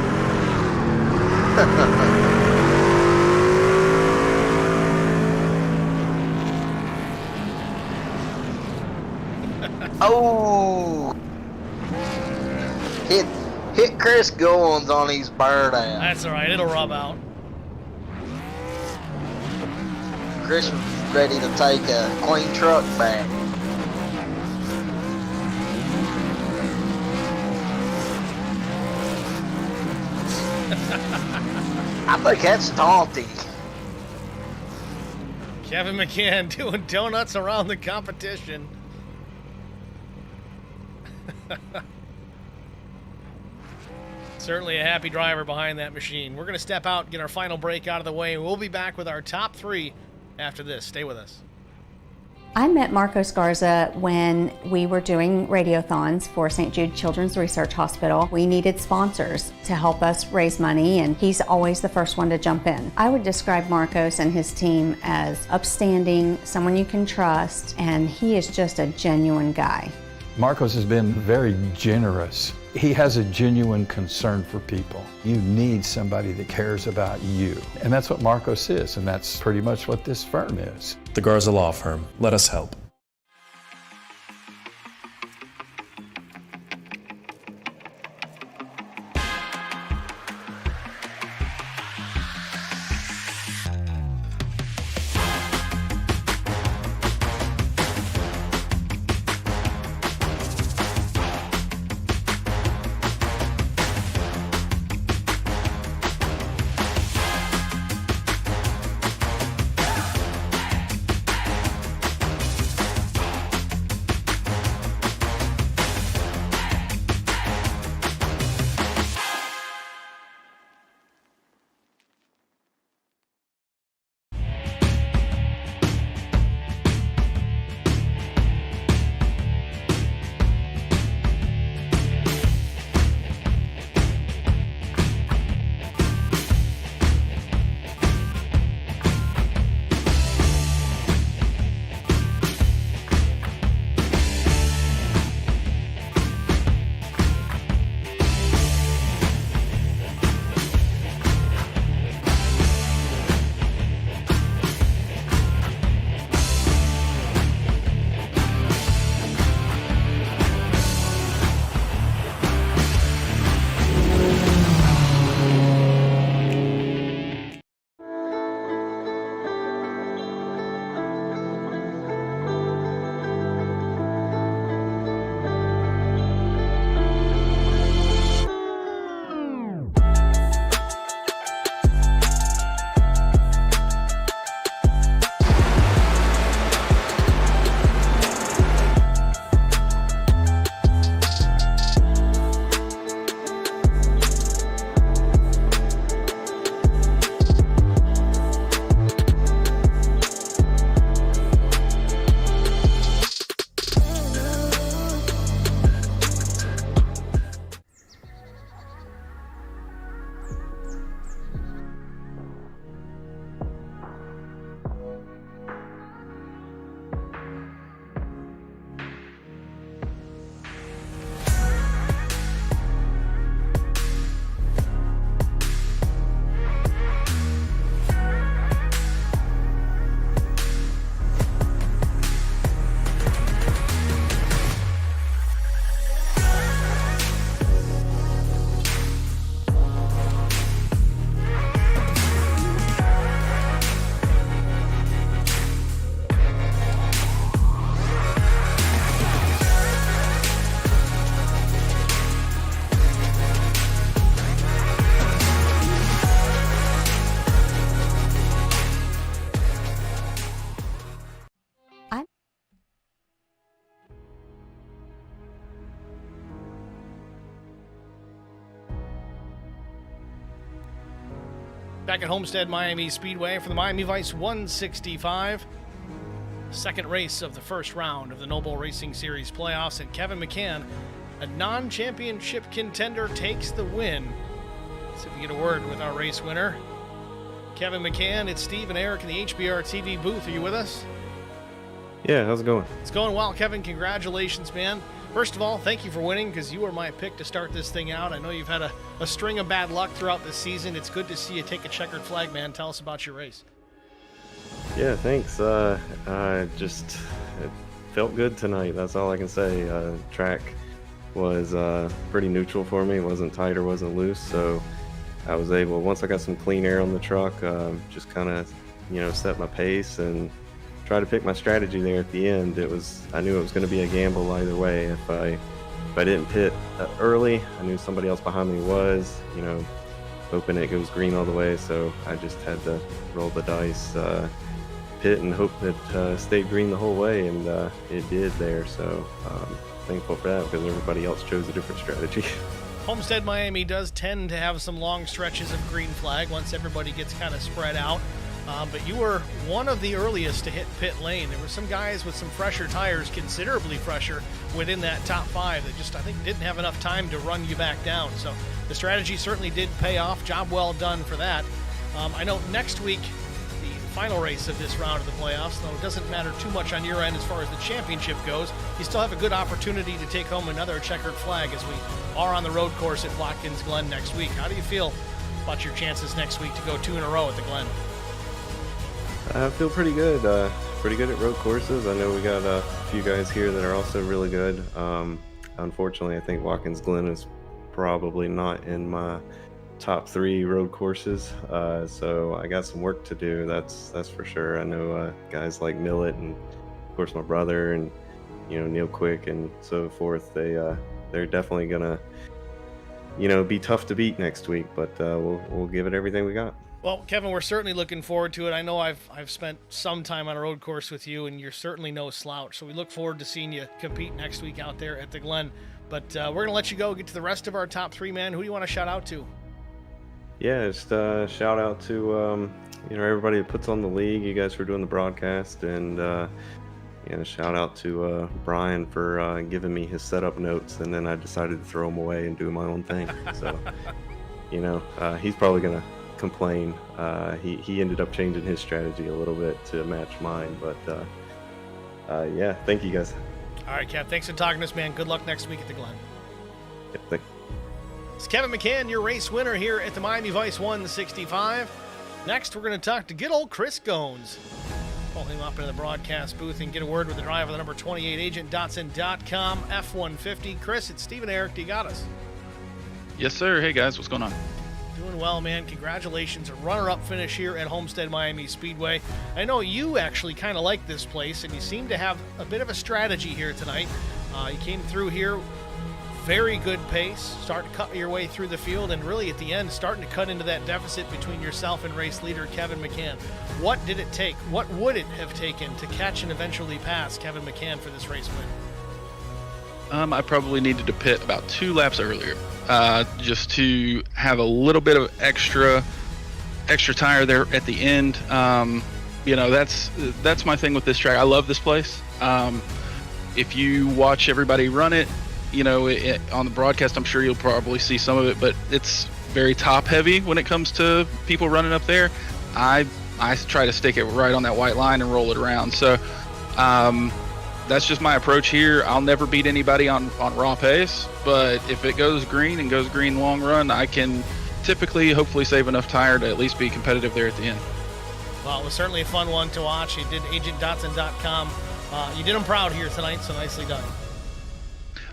Oh! Hit Chris Goins on his bird out. That's all right. It'll rub out. Chris was ready to take a clean truck back. I think that's taunting. Kevin McCann doing donuts around the competition. Certainly a happy driver behind that machine. We're going to step out and get our final break out of the way. We'll be back with our top three after this. Stay with us. I met Marcos Garza when we were doing radiothons for St. Jude Children's Research Hospital. We needed sponsors to help us raise money, and he's always the first one to jump in. I would describe Marcos and his team as upstanding, someone you can trust, and he is just a genuine guy. Marcos has been very generous. He has a genuine concern for people. You need somebody that cares about you. And that's what Marcos is, and that's pretty much what this firm is. The Garza Law Firm. Let us help. Back at Homestead, Miami Speedway for the Miami Vice 165. Second race of the first round of the Noble Racing Series playoffs, and Kevin McCann, a non-championship contender, takes the win. Let's see if we get a word with our race winner. Kevin McCann, it's Steve and Eric in the HBR TV booth. Are you with us? Yeah, how's it going? It's going well, Kevin. Congratulations, man. First of all, thank you for winning, because you were my pick to start this thing out. I know you've had a string of bad luck throughout this season. It's good to see you take a checkered flag, man. Tell us about your race. Yeah, thanks. It felt good tonight. That's all I can say. Track was pretty neutral for me. It wasn't tight or wasn't loose, so I was able, once I got some clean air on the truck, just kind of, set my pace and try to pick my strategy there at the end. I knew it was going to be a gamble either way. If I didn't pit early, I knew somebody else behind me was, hoping it goes green all the way. So I just had to roll the dice, pit and hope that stayed green the whole way, and it did there. So thankful for that, because everybody else chose a different strategy. Homestead Miami does tend to have some long stretches of green flag once everybody gets kind of spread out. But you were one of the earliest to hit pit lane. There were some guys with some fresher tires, considerably fresher, within that top 5 that just, I think, didn't have enough time to run you back down. So the strategy certainly did pay off. Job well done for that. I know next week, the final race of this round of the playoffs, though it doesn't matter too much on your end as far as the championship goes, you still have a good opportunity to take home another checkered flag as we are on the road course at Watkins Glen next week. How do you feel about your chances next week to go 2 in a row at the Glen? I feel pretty good. Pretty good at road courses. I know we got a few guys here that are also really good. Unfortunately, I think Watkins Glen is probably not in my top 3 road courses. So I got some work to do. That's for sure. I know guys like Millet and of course my brother and Neil Quick and so forth. They're definitely gonna be tough to beat next week. But we'll give it everything we got. Well, Kevin, we're certainly looking forward to it. I know I've spent some time on a road course with you, and you're certainly no slouch. So we look forward to seeing you compete next week out there at the Glen. But we're going to let you go, get to the rest of our top 3, man. Who do you want to shout out to? Yeah, just shout out to everybody that puts on the league. You guys for doing the broadcast, and shout out to Brian for giving me his setup notes, and then I decided to throw them away and do my own thing. So, he's probably going to complain. He ended up changing his strategy a little bit to match mine, but yeah, thank you guys. All right, Kev, thanks for talking to us, man. Good luck next week at the Glen. Yeah, It's Kevin McCann, your race winner here at the Miami Vice 165. Next, we're going to talk to good old Chris Gones. Pull him up into the broadcast booth and get a word with the driver, the number 28 agentdotson.com F-150. Chris, it's Steve and Eric. Do you got us? Yes, sir. Hey, guys. What's going on? Doing well, man. Congratulations. A runner-up finish here at Homestead Miami Speedway. I know you actually kind of like this place, and you seem to have a bit of a strategy here tonight. You came through here, very good pace, starting to cut your way through the field, and really at the end, starting to cut into that deficit between yourself and race leader Kevin McCann. What did it take? What would it have taken to catch and eventually pass Kevin McCann for this race win? I probably needed to pit about 2 laps earlier, just to have a little bit of extra tire there at the end. That's my thing with this track. I love this place. If you watch everybody run it, on the broadcast, I'm sure you'll probably see some of it, but it's very top heavy when it comes to people running up there. I try to stick it right on that white line and roll it around. So, that's just my approach here. I'll never beat anybody on raw pace, but if it goes green and goes green long run, I can typically, hopefully, save enough tire to at least be competitive there at the end. Well, it was certainly a fun one to watch. You did agentdotson.com. You did them proud here tonight, so nicely done.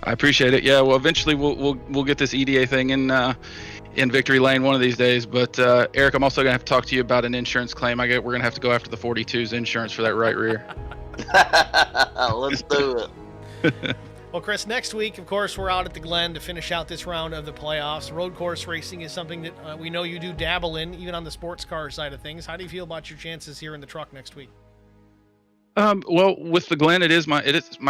I appreciate it. Yeah, well, eventually we'll get this EDA thing in victory lane one of these days. But Eric, I'm also gonna have to talk to you about an insurance claim. We're gonna have to go after the 42's insurance for that right rear. Let's do it. Well, Chris, next week, of course, we're out at the Glen to finish out this round of the playoffs. Road course racing is something that we know you do dabble in, even on the sports car side of things. How do you feel about your chances here in the truck next week? Well, with the Glen, it is my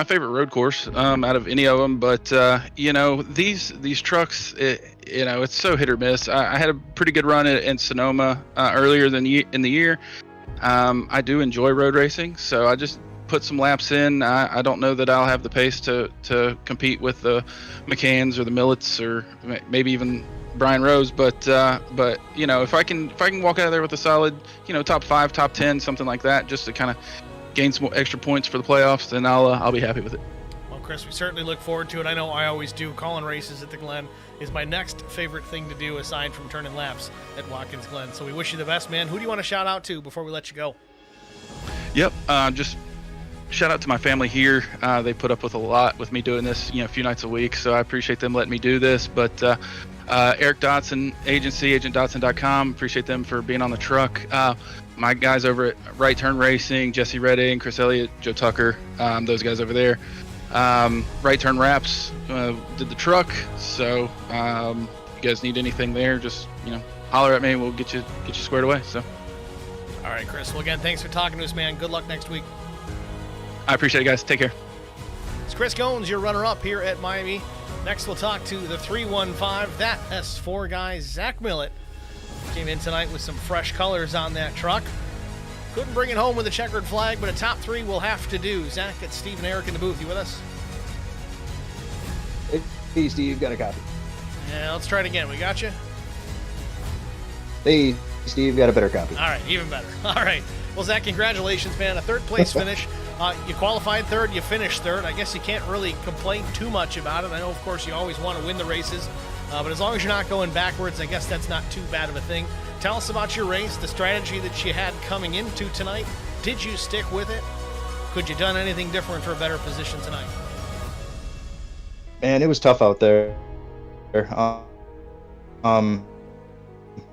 favorite road course out of any of them. But these trucks, it's so hit or miss. I had a pretty good run in Sonoma earlier in the year. I do enjoy road racing, so I just put some laps in. I don't know that I'll have the pace to compete with the McCanns or the Millets or maybe even Brian Rose, but if I can walk out of there with a solid top 5, top 10, something like that, just to kind of gain some extra points for the playoffs, then I'll be happy with it. Well, Chris, we certainly look forward to it. I know I always do. Calling races at the Glen is my next favorite thing to do aside from turning laps at Watkins Glen. So we wish you the best, man. Who do you want to shout out to before we let you go? Yep. Just shout out to my family here. They put up with a lot with me doing this, a few nights a week. So I appreciate them letting me do this. But Eric Dotson Agency, agentdotson.com. Appreciate them for being on the truck. My guys over at Right Turn Racing, Jesse Redding, Chris Elliott, Joe Tucker, those guys over there. Right Turn Wraps did the truck. So if you guys need anything there, just holler at me. We'll get you squared away. So. All right, Chris. Well, again, thanks for talking to us, man. Good luck next week. I appreciate it, guys. Take care. It's Chris Goins, your runner-up here at Miami. Next, we'll talk to the 315, that S4 guy, Zach Millett. Came in tonight with some fresh colors on that truck. Couldn't bring it home with a checkered flag, but a top three will have to do. Zach, it's Steve and Eric in the booth. You with us? Hey, Steve, got a copy. Yeah, let's try it again. We got you? Hey, Steve, got a better copy. All right, even better. All right. Well, Zach, congratulations, man. A third-place finish. You qualified third, you finished third. I guess you can't really complain too much about it. I know, of course, you always want to win the races. But as long as you're not going backwards, I guess that's not too bad of a thing. Tell us about your race, the strategy that you had coming into tonight. Did you stick with it? Could you done anything different for a better position tonight? Man, it was tough out there.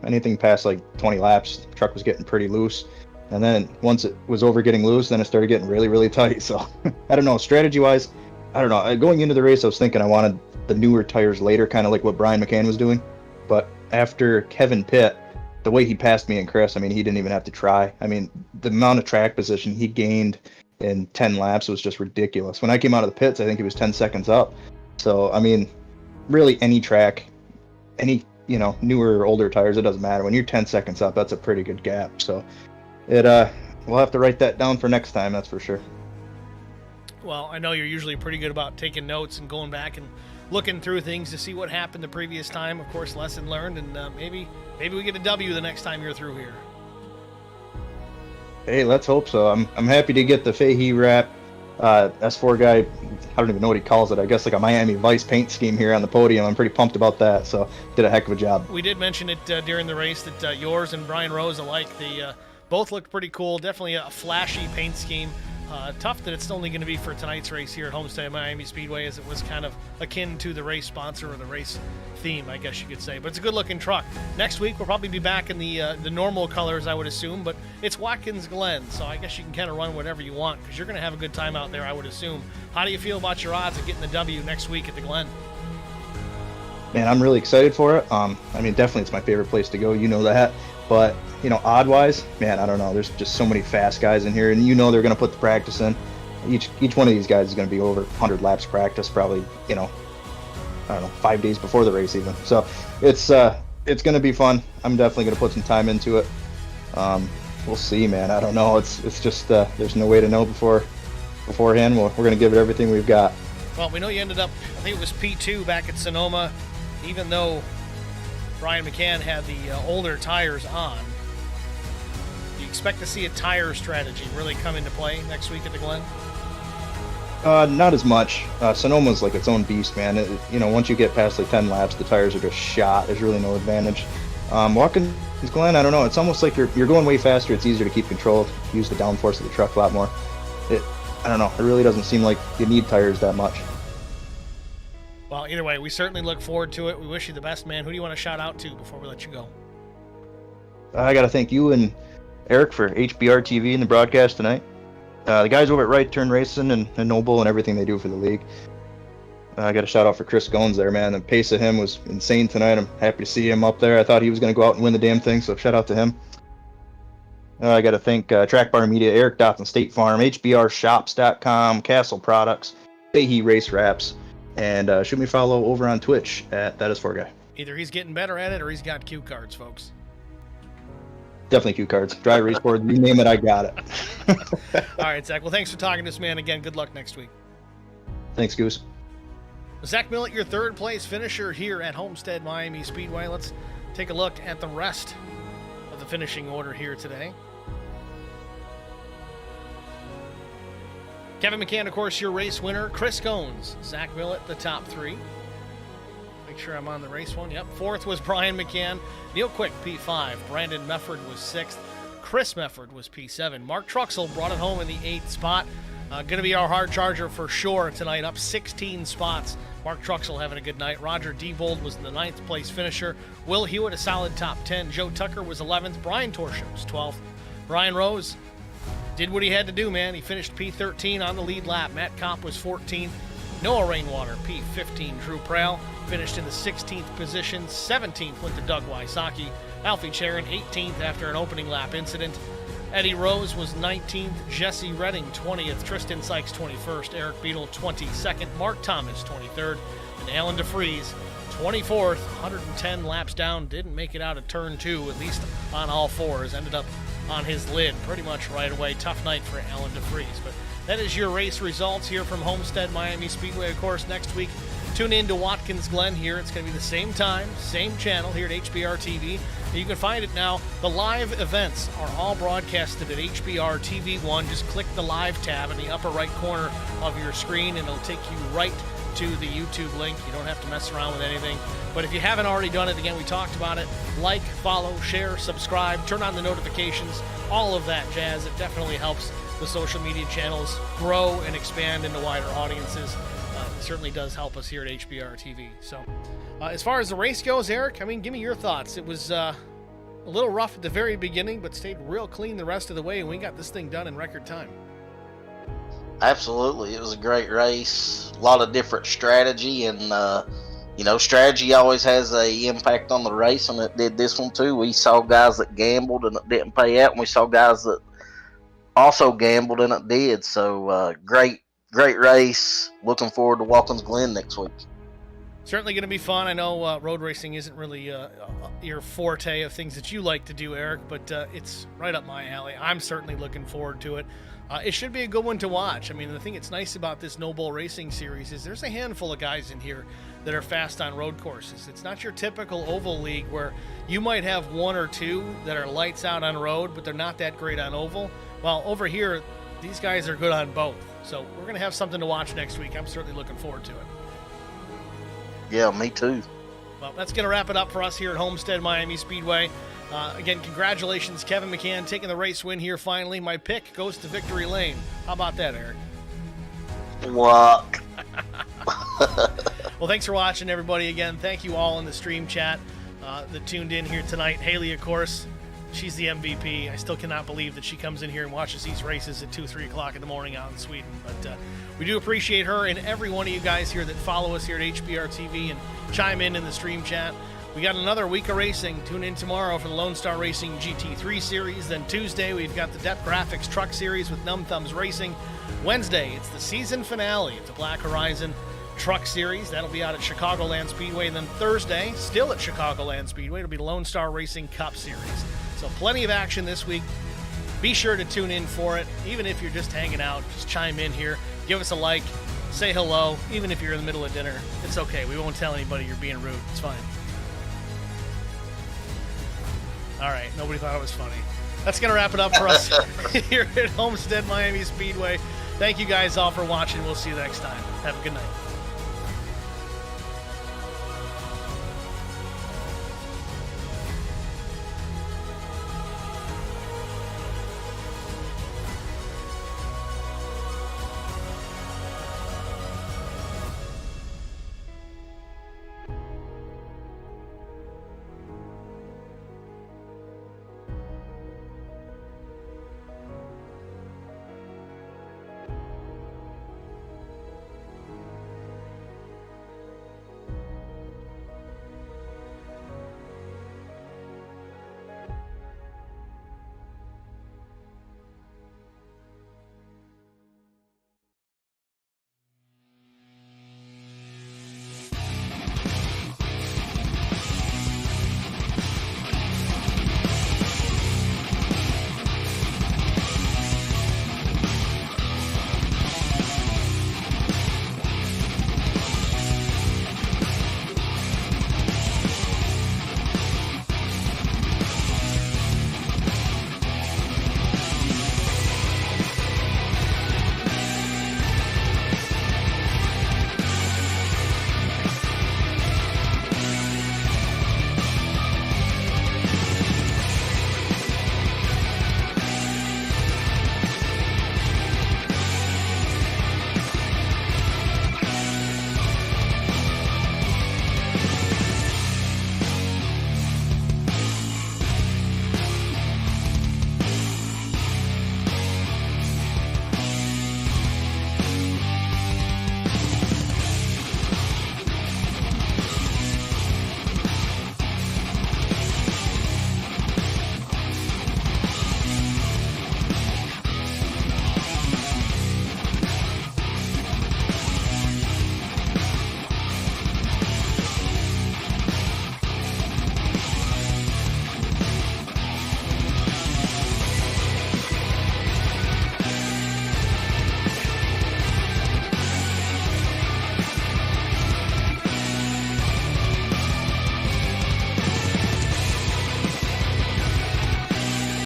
Anything past like 20 laps, the truck was getting pretty loose. And then once it was over getting loose, then it started getting really, really tight. So I don't know, strategy-wise, I don't know. Going into the race, I was thinking I wanted the newer tires later, kind of like what Brian McCann was doing. But after Kevin Pitt, the way he passed me and Chris, I mean, he didn't even have to try. I mean, the amount of track position he gained in 10 laps was just ridiculous. When I came out of the pits, I think he was 10 seconds up. So, I mean, really any track, any, newer or older tires, it doesn't matter. When you're 10 seconds up, that's a pretty good gap. So we'll have to write that down for next time, that's for sure. Well, I know you're usually pretty good about taking notes and going back and looking through things to see what happened the previous time. Of course, lesson learned, and maybe we get a W the next time you're through here. Hey, let's hope so. I'm happy to get the Fahey wrap S4 guy. I don't even know what he calls it. I guess like a Miami Vice paint scheme here on the podium. I'm pretty pumped about that. So did a heck of a job. We did mention it during the race that yours and Brian Rose alike, they both looked pretty cool. Definitely a flashy paint scheme. Tough that it's only going to be for tonight's race here at Homestead Miami Speedway, as it was kind of akin to the race sponsor or the race theme, I guess you could say. But it's a good-looking truck. Next week, we'll probably be back in the normal colors, I would assume, but it's Watkins Glen, so I guess you can kind of run whatever you want because you're going to have a good time out there, I would assume. How do you feel about your odds of getting the W next week at the Glen? Man, I'm really excited for it. I mean, definitely it's my favorite place to go. You know that. But, odd-wise, man, I don't know. There's just so many fast guys in here, and they're going to put the practice in. Each one of these guys is going to be over 100 laps practice, probably, I don't know, 5 days before the race even. So it's going to be fun. I'm definitely going to put some time into it. We'll see, man. I don't know. It's just there's no way to know beforehand. We're going to give it everything we've got. Well, we know you ended up, I think it was P2 back at Sonoma, even though Brian McCann had the older tires on. Do you expect to see a tire strategy really come into play next week at the Glen? Not as much. Sonoma's like its own beast, man. Once you get past like 10 laps, the tires are just shot. There's really no advantage. Watkins Glen, I don't know. It's almost like you're going way faster. It's easier to keep control, use the downforce of the truck a lot more. I don't know. It really doesn't seem like you need tires that much. Well, either way, we certainly look forward to it. We wish you the best, man. Who do you want to shout out to before we let you go? I got to thank you and Eric for HBR TV and the broadcast tonight. The guys over at Right Turn Racing and Noble and everything they do for the league. I got a shout out for Chris Goins there, man. The pace of him was insane tonight. I'm happy to see him up there. I thought he was going to go out and win the damn thing, so shout out to him. I got to thank Track Bar Media, Eric Dotson State Farm, HBRShops.com, Castle Products, Fahey Race Wraps, and shoot me follow over on Twitch at That Is For Guy. Either he's getting better at it or he's got cue cards, folks. Definitely cue cards. Dry erase board, you name it, I got it. All right, Zach. Well, thanks for talking to us, man. Again, good luck next week. Thanks, Goose. Zach Millett, your third place finisher here at Homestead Miami Speedway. Let's take a look at the rest of the finishing order here today. Kevin McCann, of course, your race winner. Chris Goins, Zach Millett, the top 3. Make sure I'm on the race one. Yep. 4th was Brian McCann. Neil Quick, P5. Brandon Mefford was 6th. Chris Mefford was P7. Mark Truxell brought it home in the 8th spot. Going to be our hard charger for sure tonight, up 16 spots. Mark Truxell having a good night. Roger Diebold was the 9th place finisher. Will Hewitt, a solid top 10. Joe Tucker was 11th. Brian Torsham was 12th. Brian Rose did what he had to do, man. He finished P13 on the lead lap. Matt Kopp was 14th. Noah Rainwater, P15. Drew Prowl finished in the 16th position. 17th went to Doug Wysocki. Alfie Charon, 18th after an opening lap incident. Eddie Rose was 19th. Jesse Redding, 20th. Tristan Sykes, 21st. Eric Beadle, 22nd. Mark Thomas, 23rd. And Alan DeFries, 24th. 110 laps down. Didn't make it out of turn 2, at least on all fours. Ended up on his lid pretty much right away. Tough night for Alan DeFries. But that is your race results here from Homestead Miami Speedway. Of course, next week, tune in to Watkins Glen here. It's going to be the same time, same channel here at HBR TV. You can find it now. The live events are all broadcasted at HBR TV1. Just click the live tab in the upper right corner of your screen, and it'll take you right to the YouTube link. You don't have to mess around with anything. But if you haven't already done it, again, we talked about it. Like, follow, share, subscribe, turn on the notifications, all of that jazz. It definitely helps the social media channels grow and expand into wider audiences. It certainly does help us here at HBR TV. So as far as the race goes, Eric, I mean, give me your thoughts. It was a little rough at the very beginning, but stayed real clean the rest of the way, and we got this thing done in record time. Absolutely. It was a great race. A lot of different strategy, and strategy always has a impact on the race, and it did this one too. We saw guys that gambled and it didn't pay out, and we saw guys that also gambled and it did. So great race. Looking forward to Watkins Glen next week. Certainly going to be fun. I know road racing isn't really your forte of things that you like to do, Eric, but it's right up my alley. I'm certainly looking forward to it. It should be a good one to watch. I mean, the thing that's nice about this No Bull Racing series is there's a handful of guys in here that are fast on road courses. It's not your typical oval league where you might have one or two that are lights out on road, but they're not that great on oval. Well, over here, these guys are good on both. So we're going to have something to watch next week. I'm certainly looking forward to it. Yeah, me too. Well, that's going to wrap it up for us here at Homestead Miami Speedway. Again, congratulations, Kevin McCann, taking the race win here finally. My pick goes to Victory Lane. How about that, Eric? What? Well, thanks for watching, everybody. Again, thank you all in the stream chat that tuned in here tonight. Haley, of course, she's the MVP. I still cannot believe that she comes in here and watches these races at 2, 3 o'clock in the morning out in Sweden. But we do appreciate her and every one of you guys here that follow us here at HBR TV and chime in the stream chat. We got another week of racing. Tune in tomorrow for the Lone Star Racing GT3 Series. Then Tuesday, we've got the Depth Graphics Truck Series with Numb Thumbs Racing. Wednesday, it's the season finale of the Black Horizon Truck Series. That'll be out at Chicagoland Speedway. And then Thursday, still at Chicagoland Speedway, it'll be the Lone Star Racing Cup Series. So plenty of action this week. Be sure to tune in for it. Even if you're just hanging out, just chime in here. Give us a like. Say hello. Even if you're in the middle of dinner, it's okay. We won't tell anybody you're being rude. It's fine. All right, nobody thought it was funny. That's going to wrap it up for us here at Homestead Miami Speedway. Thank you guys all for watching. We'll see you next time. Have a good night.